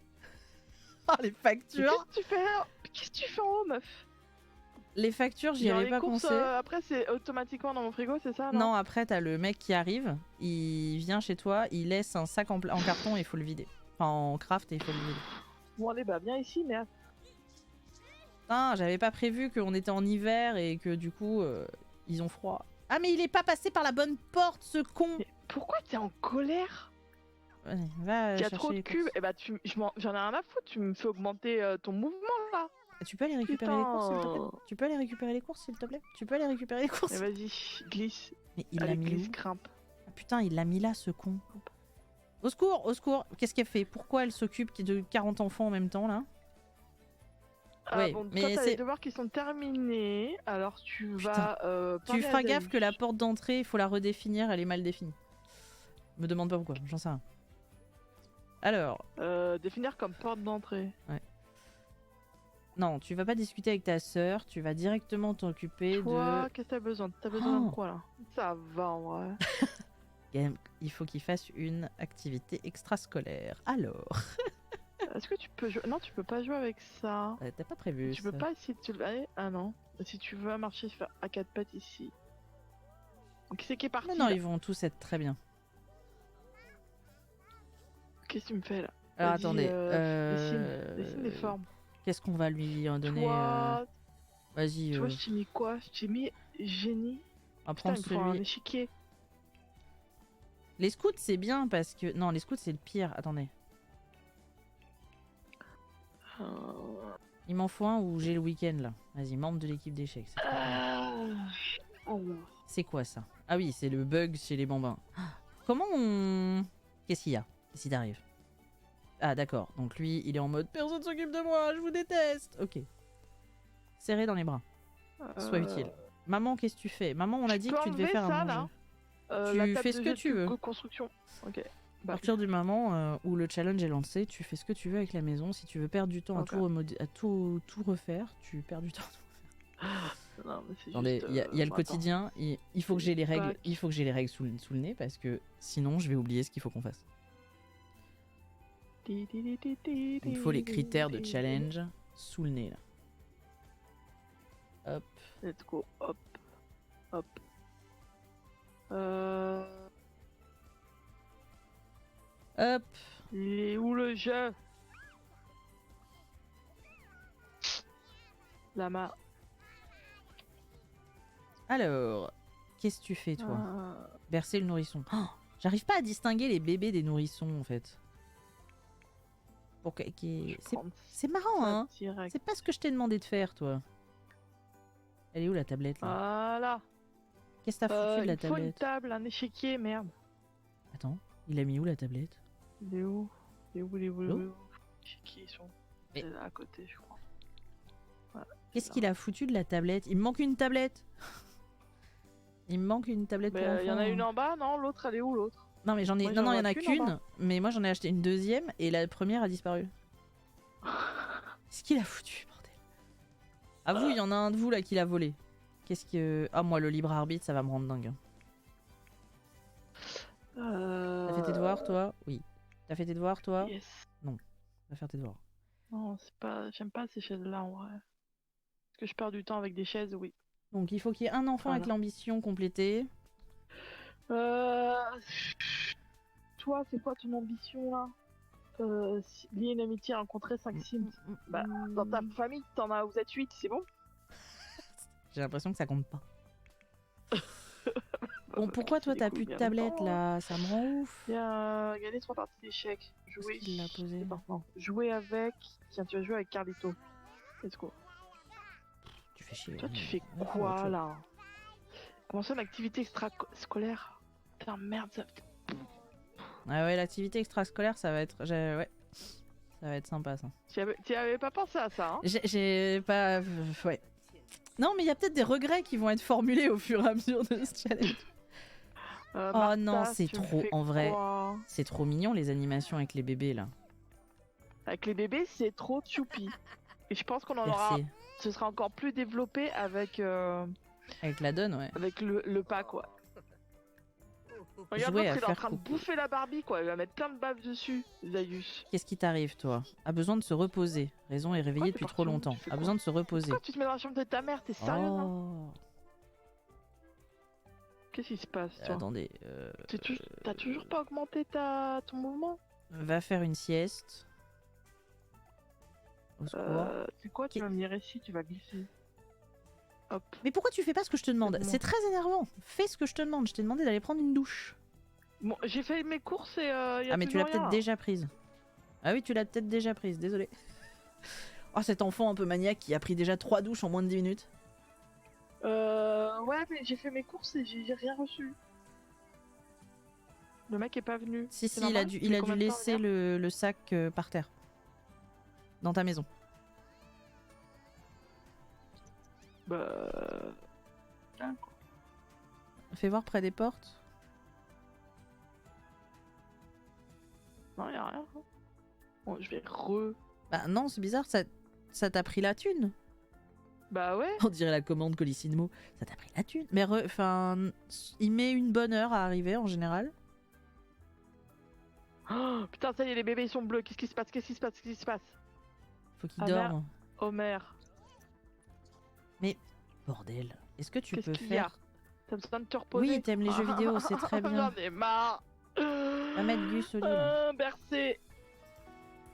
Oh, les factures. Qu'est-ce que tu fais en haut, meuf? Les factures, j'y avais pas pensé. Après, c'est automatiquement dans mon frigo, c'est ça? Non, après, t'as le mec qui arrive, il vient chez toi, il laisse un sac en carton et il faut le vider. Enfin, en craft et il faut le vider. Bon, allez, bah, viens ici, merde. Putain, j'avais pas prévu qu'on était en hiver et que du coup, ils ont froid. Ah, mais il est pas passé par la bonne porte, ce con! Mais pourquoi t'es en colère? Vas-y, va chercher. Il y a trop de cubes, et bah, j'en ai rien à foutre, tu me fais augmenter ton mouvement là. Tu peux aller récupérer les courses, s'il te plaît? Tu peux aller récupérer les courses, s'il te plaît? Tu peux aller récupérer les courses? Vas-y, glisse. Mais il l'a mis glisse, où? grimpe. Ah, putain, il l'a mis là, ce con. Au secours, au secours. Qu'est-ce qu'elle fait? Pourquoi elle s'occupe de 40 enfants en même temps, là? Ouais, bon, mais toi, t'as les devoirs qui sont terminés, alors tu vas... tu feras gaffe que la porte d'entrée, il faut la redéfinir, elle est mal définie. Me demande pas pourquoi, j'en sais rien. Alors... définir comme porte d'entrée. Ouais. Non, tu vas pas discuter avec ta sœur, tu vas directement t'occuper de... Toi, qu'est-ce que t'as besoin? T'as besoin de quoi, là? Ça va, en vrai. Il faut qu'il fasse une activité extrascolaire. Alors... Est-ce que tu peux jouer? Non, tu peux pas jouer avec ça. T'as pas prévu Tu peux pas essayer de te lever? Ah non. Si tu veux marcher à 4 pattes ici. Donc, qui c'est qui est parti? Non, ils vont tous être très bien. Qu'est-ce que tu me fais, là? Alors, attendez. Dessine les formes. Qu'est-ce qu'on va lui en donner? Vas-y. Toi, je t'ai mis quoi? Je t'ai mis génie. On va prendre celui... un échiquier. Les scouts, c'est bien parce que... Non, les scouts, c'est le pire. Attendez. Il m'en faut un où j'ai le week-end, là. Vas-y, membre de l'équipe d'échecs. C'est quoi, ça? Ah oui, c'est le bug chez les bambins. Comment on... Qu'est-ce qu'il y a? Qu'est-ce qui t'arrive? Ah, d'accord. Donc lui, il est en mode « Personne s'occupe de moi, je vous déteste !» Ok. Serré dans les bras. Sois utile. Maman, qu'est-ce que tu fais? Maman, on a dit que tu devais faire un manger. Tu fais ce que tu veux. Construction. Ok. À partir du moment où le challenge est lancé, tu fais ce que tu veux avec la maison. Si tu veux perdre du temps à tout refaire, tu perds du temps à tout refaire. Non, mais attendez, il y a le quotidien. Il faut que j'ai les règles. Il faut que j'ai les règles sous le nez parce que sinon, je vais oublier ce qu'il faut qu'on fasse. Il faut les critères de challenge sous le nez là. Hop. Let's go. Hop. Hop. Hop. Il est où le jeu? Lama. Alors, qu'est-ce que tu fais toi? Bercer le nourrisson. Oh, j'arrive pas à distinguer les bébés des nourrissons en fait. C'est marrant hein. C'est pas ce que je t'ai demandé de faire toi. Elle est où la tablette là? Voilà. Qu'est-ce que t'as foutu de la tablette? Il faut une table, un échiquier, merde. Attends, il a mis où la tablette? Il est où? Il est où? Les échiquiers sont là à côté, je crois. Voilà, qu'est-ce qu'il a foutu de la tablette? Il me manque une tablette. Il me manque une tablette pour enfants. Il y en a une en bas, non? L'autre, elle est où l'autre? Non mais j'en ai, non il y en a qu'une, mais moi j'en ai acheté une deuxième et la première a disparu. Qu'est-ce qu'il a foutu, bordel? À vous, il y en a un de vous là qui l'a volé. Qu'est-ce que... Ah moi le libre arbitre ça va me rendre dingue. T'as fait tes devoirs toi? Oui. T'as fait tes devoirs toi? Yes. Non. Va faire tes devoirs. Non, c'est pas... J'aime pas ces chaises là en vrai. Est-ce que je perds du temps avec des chaises? Oui. Donc il faut qu'il y ait un enfant avec l'ambition complétée. Toi, c'est quoi ton ambition là? lier une amitié, rencontrer 5 Sims. Bah, dans ta famille, vous êtes 8, c'est bon? J'ai l'impression que ça compte pas. Bon, pourquoi toi t'as plus de tablette là? Ça me rend ouf. Il y a les 3 parties d'échecs. Jouer. Il l'a posé. Jouer avec. Tiens, tu vas jouer avec Carlito. Let's go. Tu fais chier. Toi, tu fais quoi là? Comment ça, une activité extrascolaire? Putain, merde, ça. Ah ouais, l'activité extrascolaire, ça va être. Ouais. Ça va être sympa ça. Tu avais pas pensé à ça, hein? J'ai pas. Ouais. Non, mais il y a peut-être des regrets qui vont être formulés au fur et à mesure de ce challenge. Oh Martha, non, c'est trop, en vrai. C'est trop mignon les animations avec les bébés là. Avec les bébés, c'est trop choupi. Et je pense qu'on en aura. Ce sera encore plus développé avec. Avec la donne, ouais. Avec le pack, ouais. Regarde, il est en train de bouffer la Barbie, quoi. Il va mettre plein de baves dessus, Zaius. Qu'est-ce qui t'arrive, toi? A besoin de se reposer. Raison est réveillée depuis trop longtemps. A besoin de se reposer. Pourquoi tu te mets dans la chambre de ta mère? T'es sérieux, non? Qu'est-ce qui se passe, toi? Attendez. T'as toujours pas augmenté ton mouvement? Va faire une sieste. Au secours. C'est quoi? Tu vas venir ici, tu vas glisser. Hop. Mais pourquoi tu fais pas ce que je te demande? C'est très énervant. Fais ce que je te demande. Je t'ai demandé d'aller prendre une douche. Bon, j'ai fait mes courses et ah mais tu l'as peut-être déjà prise. Ah oui, tu l'as peut-être déjà prise, désolé. Oh, cet enfant un peu maniaque qui a pris déjà 3 douches en moins de 10 minutes. Ouais, mais j'ai fait mes courses et j'ai rien reçu. Le mec est pas venu. Si, il a dû laisser le sac par terre. Dans ta maison. Bah... Fais voir près des portes. Non, y'a rien. Bon, je vais Bah non, c'est bizarre, ça t'a pris la thune. Bah ouais. On dirait la commande Colissimo. Ça t'a pris la thune. Mais il met une bonne heure à arriver en général. Oh, putain, ça y est, les bébés ils sont bleus. Qu'est-ce qui se passe? Faut qu'il dorme. Homer. Mais bordel, est-ce que tu peux faire... T'as besoin de te reposer? Oui, t'aimes les jeux vidéo, c'est très bien. J'en ai marre. Va mettre Gus au lit. Bercé.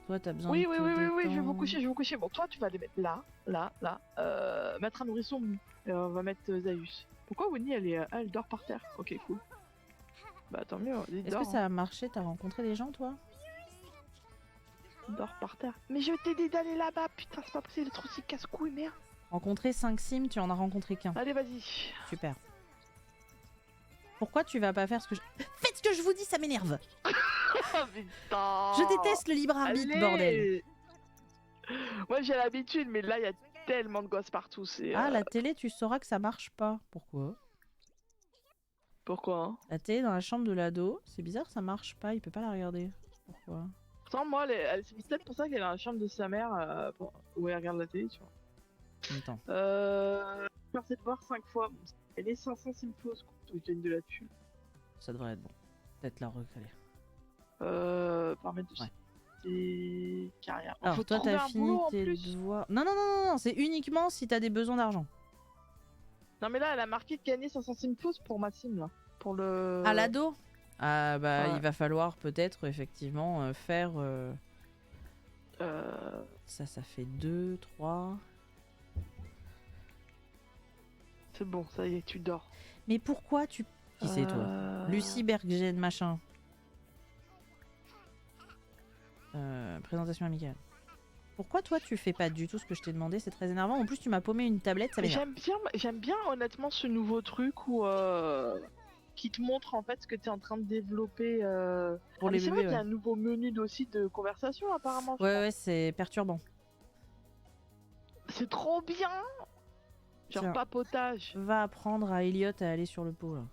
Toi, t'as besoin de te oui, je vais vous coucher. Bon, toi, tu vas les mettre là. Mettre un nourrisson. On va mettre Zaius. Pourquoi Winnie, elle dort par terre? Ok, cool. Bah, tant mieux. Est-ce que ça a marché? T'as rencontré des gens, toi? Dors par terre. Mais je t'ai dit d'aller là-bas. Putain, c'est pas possible d'être aussi casse-couille, merde. Rencontrer 5 Sims, tu en as rencontré qu'un. Allez, vas-y. Super. Pourquoi tu vas pas faire ce que je... Faites ce que je vous dis, ça m'énerve. Putain. Je déteste le libre arbitre, bordel. Moi, j'ai l'habitude, mais là, il y a tellement de gosses partout. Ah, la télé, tu sauras que ça marche pas. Pourquoi? Pourquoi? La télé dans la chambre de l'ado, c'est bizarre, ça marche pas, il peut pas la regarder. Pourquoi? Pourtant, moi, c'est peut-être pour ça qu'elle est dans la chambre de sa mère où elle regarde la télé, tu vois. Attends. Merci de voir 5 fois. Elle est 500 simfos, donc je gagne de la thune. Ça devrait être bon. Peut-être la recaler. Permettre de... Ouais. Carrière. Alors toi t'as fini tes devoirs. Non, c'est uniquement si t'as des besoins d'argent. Non mais là elle a marqué gagner 500 simfos pour ma sim là. Pour le... À l'ado? Ah bah ouais. Il va falloir peut-être effectivement faire... Ça fait 2, 3... C'est bon, ça y est, tu dors. Mais pourquoi tu... Qui c'est toi? Lucie Berggen machin. Présentation amicale. Pourquoi toi tu fais pas du tout ce que je t'ai demandé? C'est très énervant. En plus tu m'as paumé une tablette, ça m'énerve. J'aime bien honnêtement ce nouveau truc où qui te montre en fait ce que tu es en train de développer. Pour les bébés, c'est vrai qu'il y a un nouveau menu aussi de conversation apparemment. Ouais, c'est perturbant. C'est trop bien. Genre tiens, papotage. Va apprendre à Elliot à aller sur le pot là.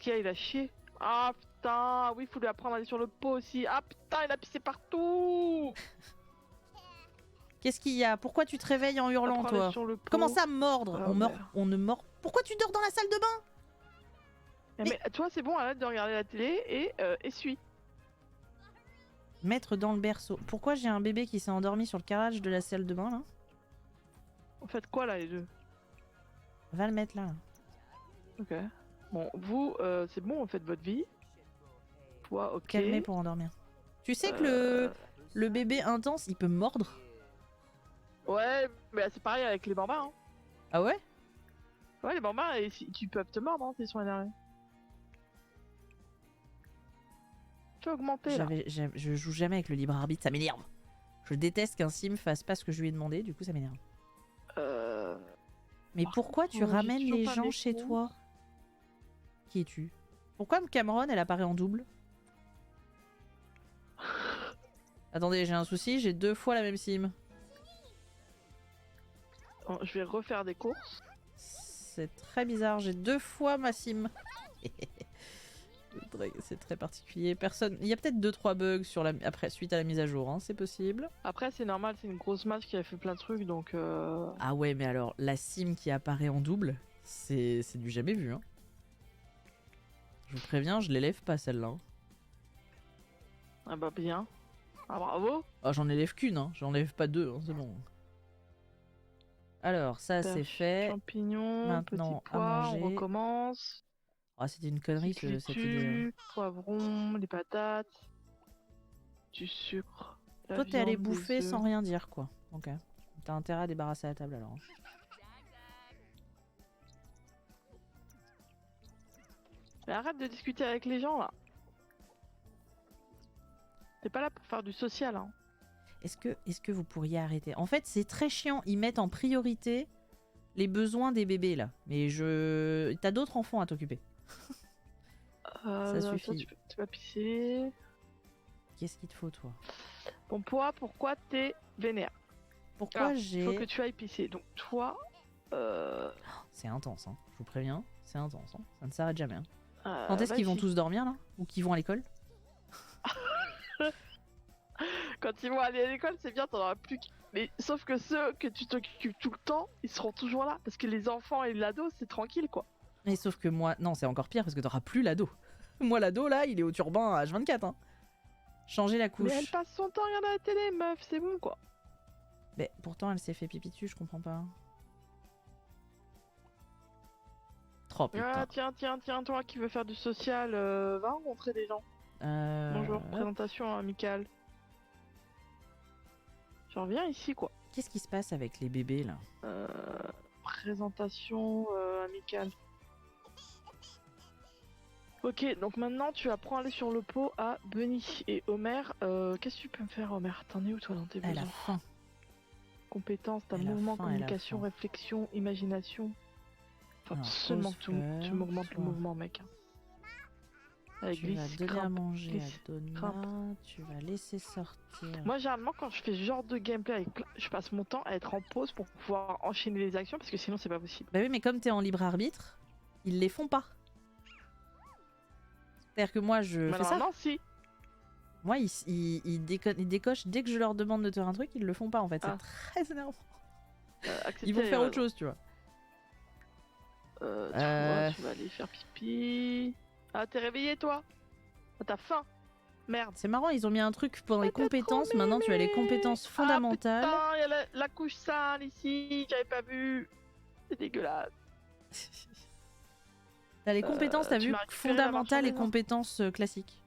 Il a chié. Ah putain, oui, faut lui apprendre à aller sur le pot aussi. Ah putain, il a pissé partout. Qu'est-ce qu'il y a? Pourquoi tu te réveilles en hurlant, toi? Comment ça, mordre? On ne mord... Pourquoi tu dors dans la salle de bain? Mais toi, c'est bon, arrête de regarder la télé et essuie. Mettre dans le berceau. Pourquoi j'ai un bébé qui s'est endormi sur le carrelage de la salle de bain, là? En fait, quoi, là, les deux? Va le mettre là. Ok. Bon, vous, c'est bon, vous faites votre vie. Toi, ok. Calmez pour endormir. Tu sais que le bébé intense, il peut mordre? Ouais, mais c'est pareil avec les bambins. Hein. Ah ouais? Ouais, les bambins, tu peux te mordre hein, s'ils sont énervés. Tu as augmenté là. Je joue jamais avec le libre arbitre, ça m'énerve. Je déteste qu'un sim fasse pas ce que je lui ai demandé, du coup ça m'énerve. Mais pourquoi tu ramènes les gens chez toi? Qui es-tu? Pourquoi Cameron elle apparaît en double? Attendez, j'ai un souci, j'ai 2 fois la même sim. Bon, je vais refaire des courses. C'est très bizarre, j'ai 2 fois ma sim. C'est très particulier. Personne. Il y a peut-être 2-3 bugs sur après, suite à la mise à jour, hein, c'est possible. Après, c'est normal, c'est une grosse match qui a fait plein de trucs donc. Ah ouais, mais alors la sim qui apparaît en double, c'est du jamais vu. Hein. Je vous préviens, je l'élève pas celle-là. Hein. Ah bah bien. Ah bravo. Oh, j'en élève qu'une, hein. J'en élève pas 2, hein, c'est bon. Alors, ça c'est fait. Champignons, maintenant petits pois, à manger. on recommence. Ah, c'était une connerie cette idée. Poivron, les patates, du sucre. Toi, t'es allé bouffer sans rien dire, quoi. Ok. T'as intérêt à débarrasser la table alors. Mais arrête de discuter avec les gens là. T'es pas là pour faire du social. Hein. Est-ce que vous pourriez arrêter? En fait, c'est très chiant. Ils mettent en priorité les besoins des bébés là. Mais t'as d'autres enfants à t'occuper. Ça suffit. Toi, tu vas pisser. Qu'est-ce qu'il te faut, toi? Bon, toi, pourquoi t'es vénère? Pourquoi j'ai... Faut que tu ailles pisser. Donc, toi... C'est intense, hein. Je vous préviens. C'est intense. Hein. Ça ne s'arrête jamais. Hein. Quand est-ce qu'ils vont tous dormir, là? Ou qu'ils vont à l'école? Quand ils vont aller à l'école, c'est bien, t'en auras plus... Mais sauf que ceux que tu t'occupes tout le temps, ils seront toujours là. Parce que les enfants et l'ado, c'est tranquille, quoi. Mais sauf que moi... Non, c'est encore pire, parce que t'auras plus l'ado. Moi, l'ado, là, il est au turban à H24, hein. Changer la couche. Mais elle passe son temps à regarder la télé, meuf, c'est bon, quoi. Mais pourtant, elle s'est fait pipi dessus, je comprends pas. Oh, putain. Ah, tiens, toi qui veux faire du social, va rencontrer des gens. Bonjour, présentation amicale. Je reviens ici, quoi. Qu'est-ce qui se passe avec les bébés, là? Présentation amicale. Ok, donc maintenant tu apprends à aller sur le pot à Bunny. Et Homer, qu'est-ce que tu peux me faire, Homer? T'en es où, toi, dans tes besoins? Elle a faim. Compétences, t'as mouvement, communication, réflexion, imagination. Faut absolument que tu m'augmentes le mouvement, mec. Avec tu vas donner à manger à Donna, tu vas laisser sortir. Moi, généralement, quand je fais ce genre de gameplay, je passe mon temps à être en pause pour pouvoir enchaîner les actions parce que sinon, c'est pas possible. Bah oui, mais comme t'es en libre arbitre, ils les font pas. C'est-à-dire que moi, je fais ça. Non, si. Moi, ils décochent dès que je leur demande de faire un truc, ils le font pas en fait. C'est très énervant. Ils vont faire autre chose, tu vois. Tu vas aller faire pipi. Ah, t'es réveillé, toi? Ah, t'as faim? Merde. C'est marrant, ils ont mis un truc pour les compétences. Maintenant, tu as les compétences fondamentales. Ah putain, y a la couche sale ici, j'avais pas vu. C'est dégueulasse. T'as les compétences, t'as vu, fondamentales et compétences classiques.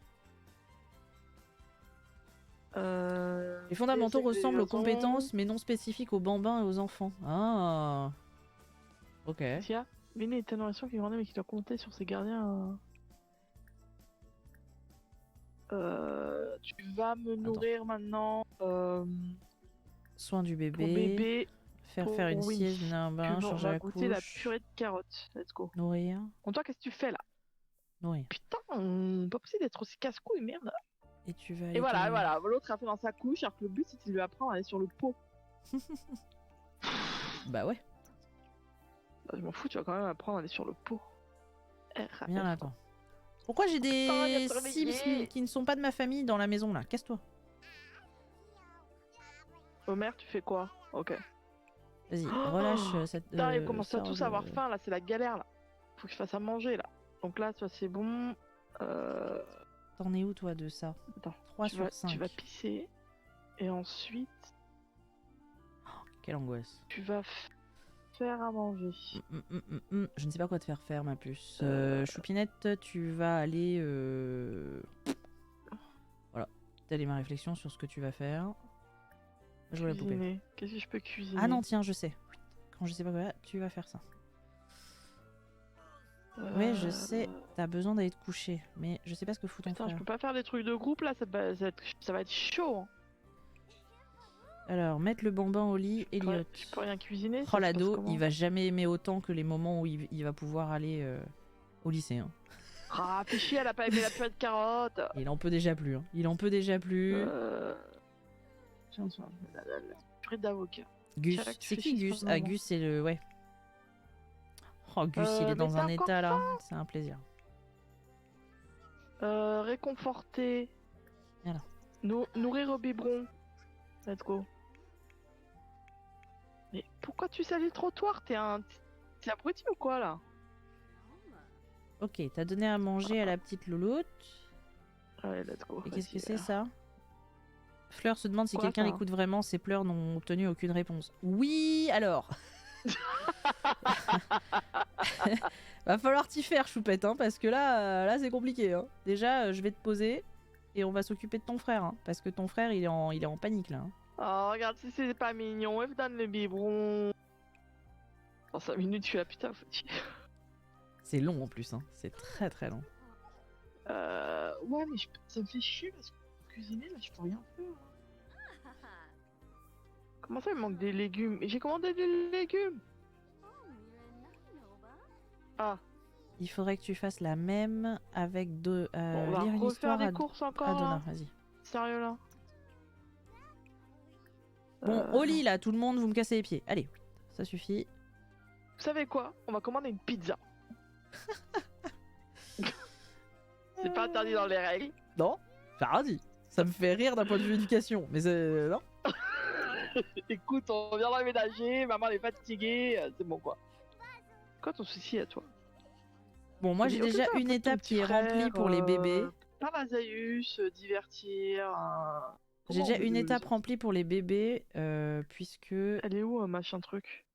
Les fondamentaux ressemblent aux compétences, mais non spécifiques aux bambins et aux enfants. Ah. Ok. Vinny est tellement sûr qu'il grandit mais qu'il doit compter sur ses gardiens. Tu vas me nourrir maintenant. Soin du bébé. Pour bébé. Faire une sieste, un bain, changer la couche. Goûter la purée de carottes. Let's go. Nourrir. Bon, toi, qu'est-ce que tu fais là? Nourrir. Putain, pas possible d'être aussi casse-couille, merde. Et tu vas. Et voilà. L'autre a fait dans sa couche, alors que le but c'était de lui apprendre à aller sur le pot. Bah ouais. Bah, je m'en fous, tu vas quand même apprendre à aller sur le pot. Viens là, toi. Pourquoi j'ai des Sims qui ne sont pas de ma famille dans la maison là? Casse-toi. Homer, tu fais quoi? Ok. Vas-y, relâche cette. Putain, ils commencent à tous avoir faim là, c'est la galère là. Faut que je fasse à manger là. Donc là, ça c'est bon. T'en es où toi de ça? Attends, 3 sur 5. Tu vas pisser. Et ensuite. Oh, quelle angoisse. Tu vas faire à manger. Je ne sais pas quoi te faire faire, ma puce. Choupinette, tu vas aller. Voilà. telle est ma réflexion sur ce que tu vas faire. Je vois la poupée. Qu'est-ce que je peux cuisiner? Ah non, tiens, je sais. Quand je sais pas quoi, tu vas faire ça. Ouais, je sais, t'as besoin d'aller te coucher, mais je sais pas ce que fout ton frère. Je peux pas faire des trucs de groupe là, ça va être chaud. Hein. Alors, mettre le bambin au lit, Elliot. Je peux rien cuisiner. Oh, l'ado, il va jamais aimer autant que les moments où il va pouvoir aller au lycée. Hein. Ah, fais chier, elle a pas aimé la purée de carottes. Il en peut déjà plus. Hein. Il en peut déjà plus. Purée d'avocat. Gus, c'est qui Gus? Ah, Gus, c'est le... Ouais. Oh, Gus, il est dans un état là. C'est un plaisir. Réconforter. Voilà. Nourrir au biberon. Let's go. Mais pourquoi tu salis le trottoir? T'es abruti ou quoi là? Ok, t'as donné à manger à la petite louloute. Ouais, let's go. Et qu'est-ce que c'est ça? Fleur se demande si quelqu'un l'écoute vraiment. Ses pleurs n'ont obtenu aucune réponse. Oui, alors. Va falloir t'y faire, choupette, hein, parce que là c'est compliqué. Hein. Déjà, je vais te poser et on va s'occuper de ton frère, hein, parce que ton frère il est en panique là. Hein. Oh, regarde, si c'est pas mignon, elle me donne le biberon. Dans 5 minutes, je suis là, putain, fatigué. C'est long en plus, hein. C'est très très long. Ouais, mais ça me fait chier parce que cuisiner là, je peux rien faire. Comment ça, il me manque des légumes? J'ai commandé des légumes. Ah. Il faudrait que tu fasses la même avec deux. On va refaire des courses encore. Donna, vas-y. Sérieux là. Bon, au lit là, tout le monde, vous me cassez les pieds. Allez, ça suffit. Vous savez quoi? On va commander une pizza. C'est pas interdit dans les règles. Non, j'ai rien dit. Ça me fait rire d'un point de vue éducation, mais c'est... Non. Écoute, on vient d'emménager, maman elle est fatiguée, c'est bon quoi. Quoi ton souci à toi? Bon, moi j'ai déjà une étape qui est remplie pour les bébés. Parasaius, divertir... J'ai déjà une étape remplie pour les bébés, puisque... Elle est où, machin truc?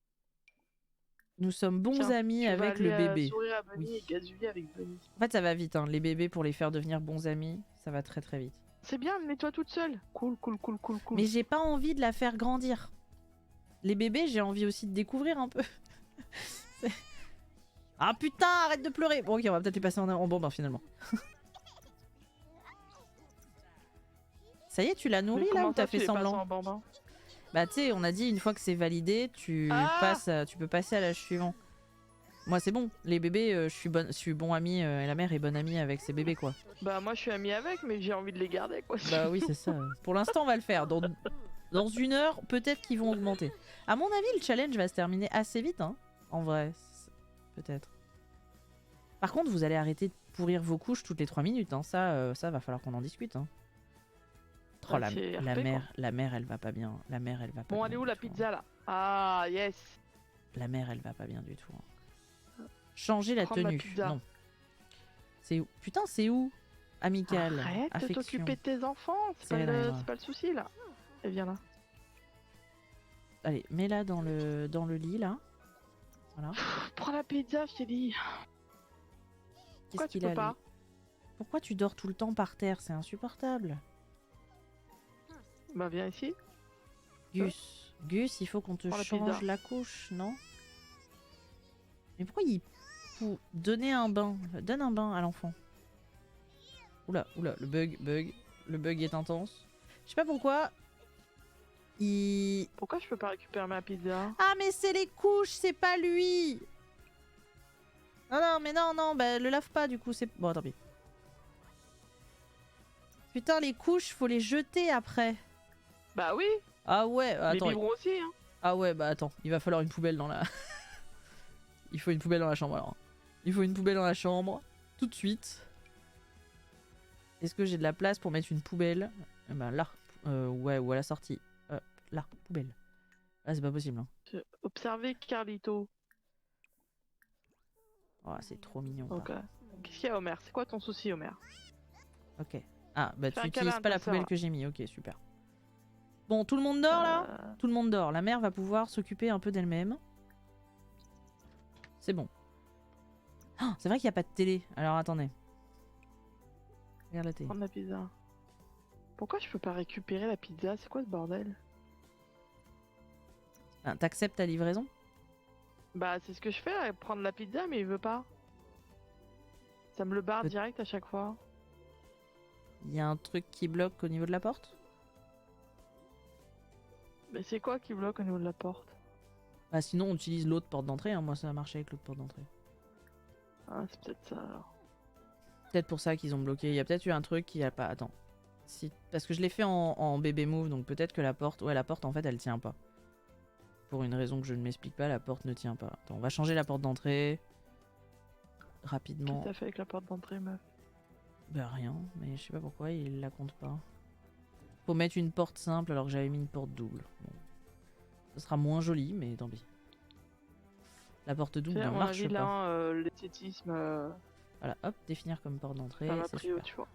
Nous sommes bons amis avec le bébé. Sourire à Bunny et gazouiller avec Bunny. En fait, ça va vite, hein. Les bébés, pour les faire devenir bons amis, ça va très très vite. C'est bien, mets-toi toute seule. Cool. Mais j'ai pas envie de la faire grandir. Les bébés, j'ai envie aussi de découvrir un peu. Ah putain, arrête de pleurer. Bon, ok, on va peut-être les passer en bambin finalement. Ça y est, tu l'as nourri là ou t'as fait semblant? Bah tu sais, on a dit une fois que c'est validé, tu peux passer à l'âge suivant. Moi c'est bon, les bébés, je suis bon ami et la mère est bonne amie avec ses bébés quoi. Bah moi je suis ami avec mais j'ai envie de les garder quoi. Bah oui c'est ça. Pour l'instant on va le faire. Dans une heure, peut-être qu'ils vont augmenter. À mon avis le challenge va se terminer assez vite hein. En vrai, peut-être. Par contre vous allez arrêter de pourrir vos couches toutes les 3 minutes hein. Ça va falloir qu'on en discute hein. Oh, la mère elle va pas bien. La mère elle va pas bien. Bon elle est où la pizza là? Ah yes. La mère elle va pas bien du tout. Hein. Changer la tenue. Non. C'est où? Putain c'est où? Amical. Arrête de t'occuper de tes enfants. C'est pas le souci là. Elle vient là. Allez mets-la dans le lit là. Voilà. Prends la pizza je t'ai dit. Pourquoi tu peux pas? Pourquoi tu dors tout le temps par terre? C'est insupportable. Bah viens ici. Gus, il faut qu'on te change la couche, non? Mais pourquoi il faut donner un bain? Donne un bain à l'enfant. Oula, le bug est intense. Je sais pas pourquoi. Pourquoi je peux pas récupérer ma pizza? Ah mais c'est les couches, c'est pas lui. Non, mais non, bah le lave pas du coup, c'est... Bon, tant pis. Putain, les couches, faut les jeter après. Bah oui. Ah ouais, attends. Les biberons aussi, hein. Ah ouais, bah attends, il va falloir une poubelle dans la... Il faut une poubelle dans la chambre alors. Il faut une poubelle dans la chambre, tout de suite. Est-ce que j'ai de la place pour mettre une poubelle? Bah là, ouais, ou à la sortie. Là, poubelle. Là, c'est pas possible. Hein. Observez Carlito. Oh, c'est trop mignon. Ok. Qu'est-ce qu'il y a, Homer? C'est quoi ton souci, Homer? Ok. Ah, bah tu utilises pas la poubelle que j'ai mis. Ok, super. Bon, tout le monde dort là? Tout le monde dort. La mère va pouvoir s'occuper un peu d'elle-même. C'est bon. Oh, c'est vrai qu'il n'y a pas de télé. Alors attendez. Regarde la télé. Prendre la pizza. Pourquoi je peux pas récupérer la pizza? C'est quoi ce bordel? Ben, t'acceptes ta livraison? Bah c'est ce que je fais, prendre la pizza, mais il veut pas. Ça me le barre direct à chaque fois. Il y a un truc qui bloque au niveau de la porte? Mais c'est quoi qui bloque au niveau de la porte? Bah sinon on utilise l'autre porte d'entrée, hein. Moi ça a marché avec l'autre porte d'entrée. Ah c'est peut-être ça alors. Peut-être pour ça qu'ils ont bloqué. Il y a peut-être eu un truc qui a pas... Attends. Si... Parce que je l'ai fait en bébé move, donc peut-être que la porte... Ouais, la porte en fait elle tient pas. Pour une raison que je ne m'explique pas, la porte ne tient pas. Attends, on va changer la porte d'entrée. Rapidement. Qu'est-ce que t'as fait avec la porte d'entrée, meuf? Bah rien, mais je sais pas pourquoi il la compte pas. Faut mettre une porte simple alors que j'avais mis une porte double. Bon. Ce sera moins joli, mais tant pis. La porte double ne marche pas. L'esthétisme... Voilà, hop, définir comme porte d'entrée, c'est prio, super. tu vois.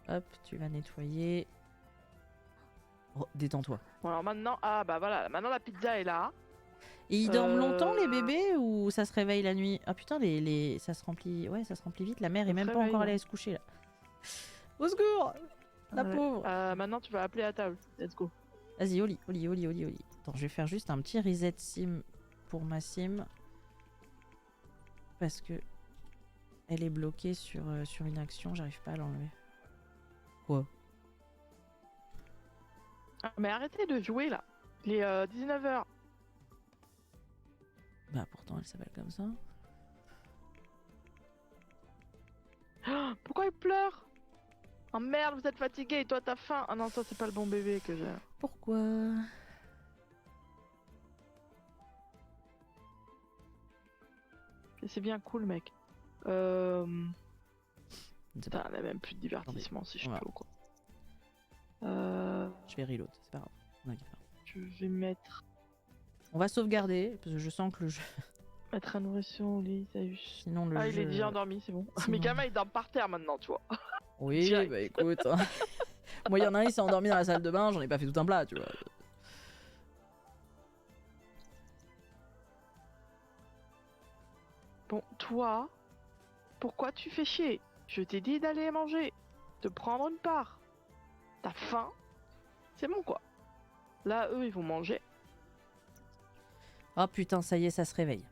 Hop, tu vas nettoyer. Oh, détends-toi. Bon alors maintenant, ah bah voilà, maintenant la pizza est là. Et ils dorment longtemps les bébés ou ça se réveille la nuit? Ah putain, ça se remplit. Ouais, ça se remplit vite. La mère est même pas encore allée se coucher là. Au secours, la pauvre. Maintenant tu vas appeler à table. Let's go. Vas-y, au lit, au lit, au lit, au lit, au lit. Attends, je vais faire juste un petit reset sim pour ma sim. Parce que elle est bloquée sur une action, j'arrive pas à l'enlever. Quoi? Ah, mais arrêtez de jouer là. Il est 19h. Bah pourtant elle s'appelle comme ça. Oh, pourquoi il pleure? Oh merde, vous êtes fatigué et toi t'as faim. Ah non, ça c'est pas le bon bébé que j'ai. Pourquoi? C'est bien cool mec. Putain, on a même plus de divertissement si je peux quoi. Je vais reload, c'est pas grave. Je vais mettre... On va sauvegarder, parce que je sens que le jeu... Mettre un nourrisson au lit, ça y est. Sinon le jeu... il est déjà endormi, c'est bon. Mais gamin il dort par terre maintenant, tu vois. Oui, bah écoute... Moi il y en a un, il s'est endormi dans la salle de bain, j'en ai pas fait tout un plat, tu vois. Bon, toi, pourquoi tu fais chier? Je t'ai dit d'aller manger, de prendre une part. T'as faim? C'est bon quoi. Là, eux, ils vont manger. Oh putain, ça y est, ça se réveille.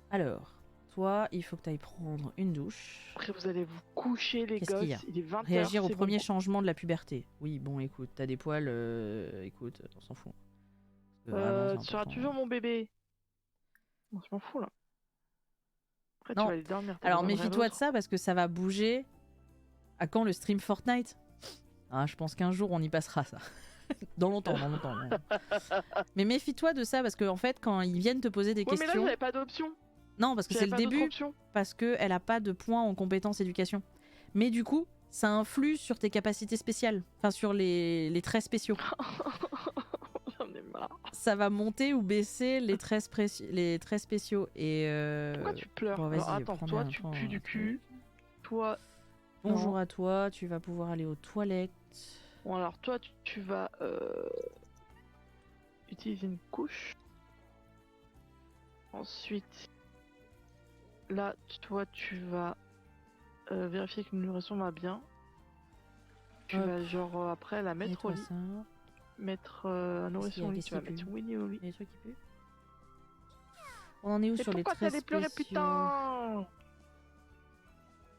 Alors, toi, il faut que tu ailles prendre une douche. Après, vous allez vous coucher, les gosses. Il est 20h. Réagir au premier changement de la puberté. Oui, bon, écoute, t'as des poils, écoute, on s'en fout. Tu seras toujours mon bébé. Bon, je m'en fous là. Après, non. Tu vas aller dormir. Alors, méfie-toi de ça parce que ça va bouger. À quand le stream Fortnite? Ah, je pense qu'un jour, on y passera, ça. Dans longtemps. Mais méfie-toi de ça parce que en fait, quand ils viennent te poser des questions... mais là, j'avais pas d'option. Non, parce que c'est le début, parce qu'elle a pas de points en compétences éducation. Mais du coup, ça influe sur tes capacités spéciales, enfin sur les traits spéciaux. J'en ai marre. Ça va monter ou baisser les traits spéciaux. Et pourquoi tu pleures? bon, alors, attends, toi tu pues du cul. Toi... Bonjour non. À toi, tu vas pouvoir aller aux toilettes. Bon alors toi tu vas utiliser une couche. Ensuite... Là, toi, tu vas vérifier que le nourrisson va bien. Tu vas genre après la mettre au lit. Ça. Mettre un nourrisson au lit. Tu vas mettre Winnie au lit. Les trucs qui puent. On en est où sur les traits spéciaux? Pourquoi t'allais pleurer, putain?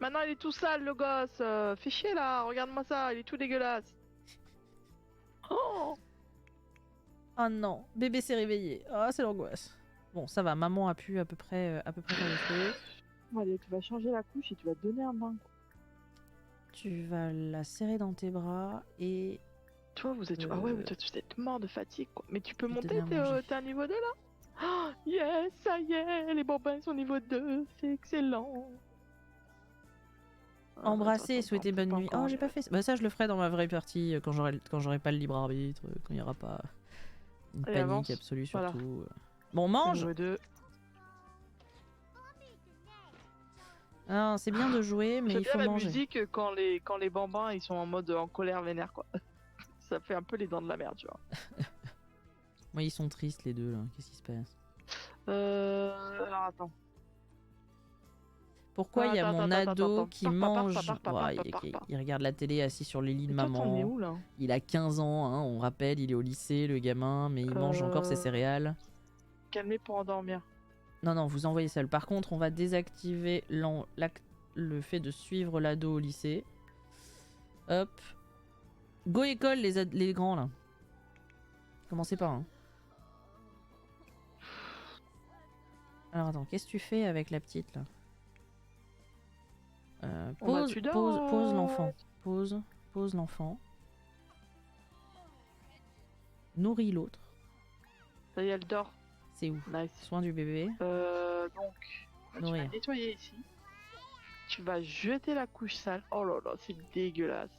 Maintenant, il est tout sale, le gosse. Fais chier là. Regarde-moi ça. Il est tout dégueulasse. Oh non, bébé s'est réveillé. Ah, c'est l'angoisse. Bon, ça va, maman a pu à peu près faire le truc. Allez, tu vas changer la couche et tu vas te donner un bain. Tu vas la serrer dans tes bras et... Toi, vous êtes... Ah ouais, vous êtes mort de fatigue, quoi. Mais tu peux monter, t'es à niveau 2, là? Oh, yes, ça y est, les bambins sont niveau 2, c'est excellent. Embrasser et souhaiter bonne nuit. Oh, j'ai pas fait ça. Bah ça, je le ferai dans ma vraie partie, quand j'aurai pas le libre arbitre, quand il y aura pas une panique absolue, surtout. Voilà. Bon, mange. C'est bien de jouer, mais il faut bien manger. la musique quand les bambins ils sont en mode en colère vénère quoi. Ça fait un peu les dents de la merde, tu vois. Moi, ils sont tristes les deux là. Qu'est-ce qui se passe? Alors attends. Pourquoi il y a mon ado qui mange... Il regarde la télé assis sur les lits de maman. Où, là il a 15 ans, hein, on rappelle, il est au lycée, le gamin, mais il mange encore ses céréales. Calmer pour endormir. Non, non, vous envoyez seul. Par contre, on va désactiver le fait de suivre l'ado au lycée. Hop. Go école, les grands, là. Commencez pas, hein. Alors attends, qu'est-ce que tu fais avec la petite, là? Pose l'enfant. Pose l'enfant. Nourris l'autre. Ça y est, elle dort. C'est où? Nice. Soin du bébé. Donc, tu vas nettoyer ici. Tu vas jeter la couche sale. Oh là là, c'est dégueulasse.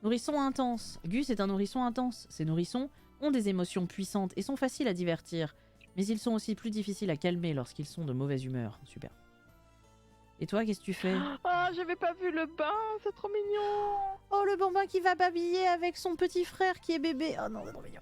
Nourrisson intense. Gus est un nourrisson intense. Ces nourrissons ont des émotions puissantes et sont faciles à divertir. Mais ils sont aussi plus difficiles à calmer lorsqu'ils sont de mauvaise humeur. Super. Et toi, qu'est-ce que tu fais? Ah, j'avais pas vu le bain, c'est trop mignon. Oh, le bambin qui va babiller avec son petit frère qui est bébé. Oh non, c'est trop mignon.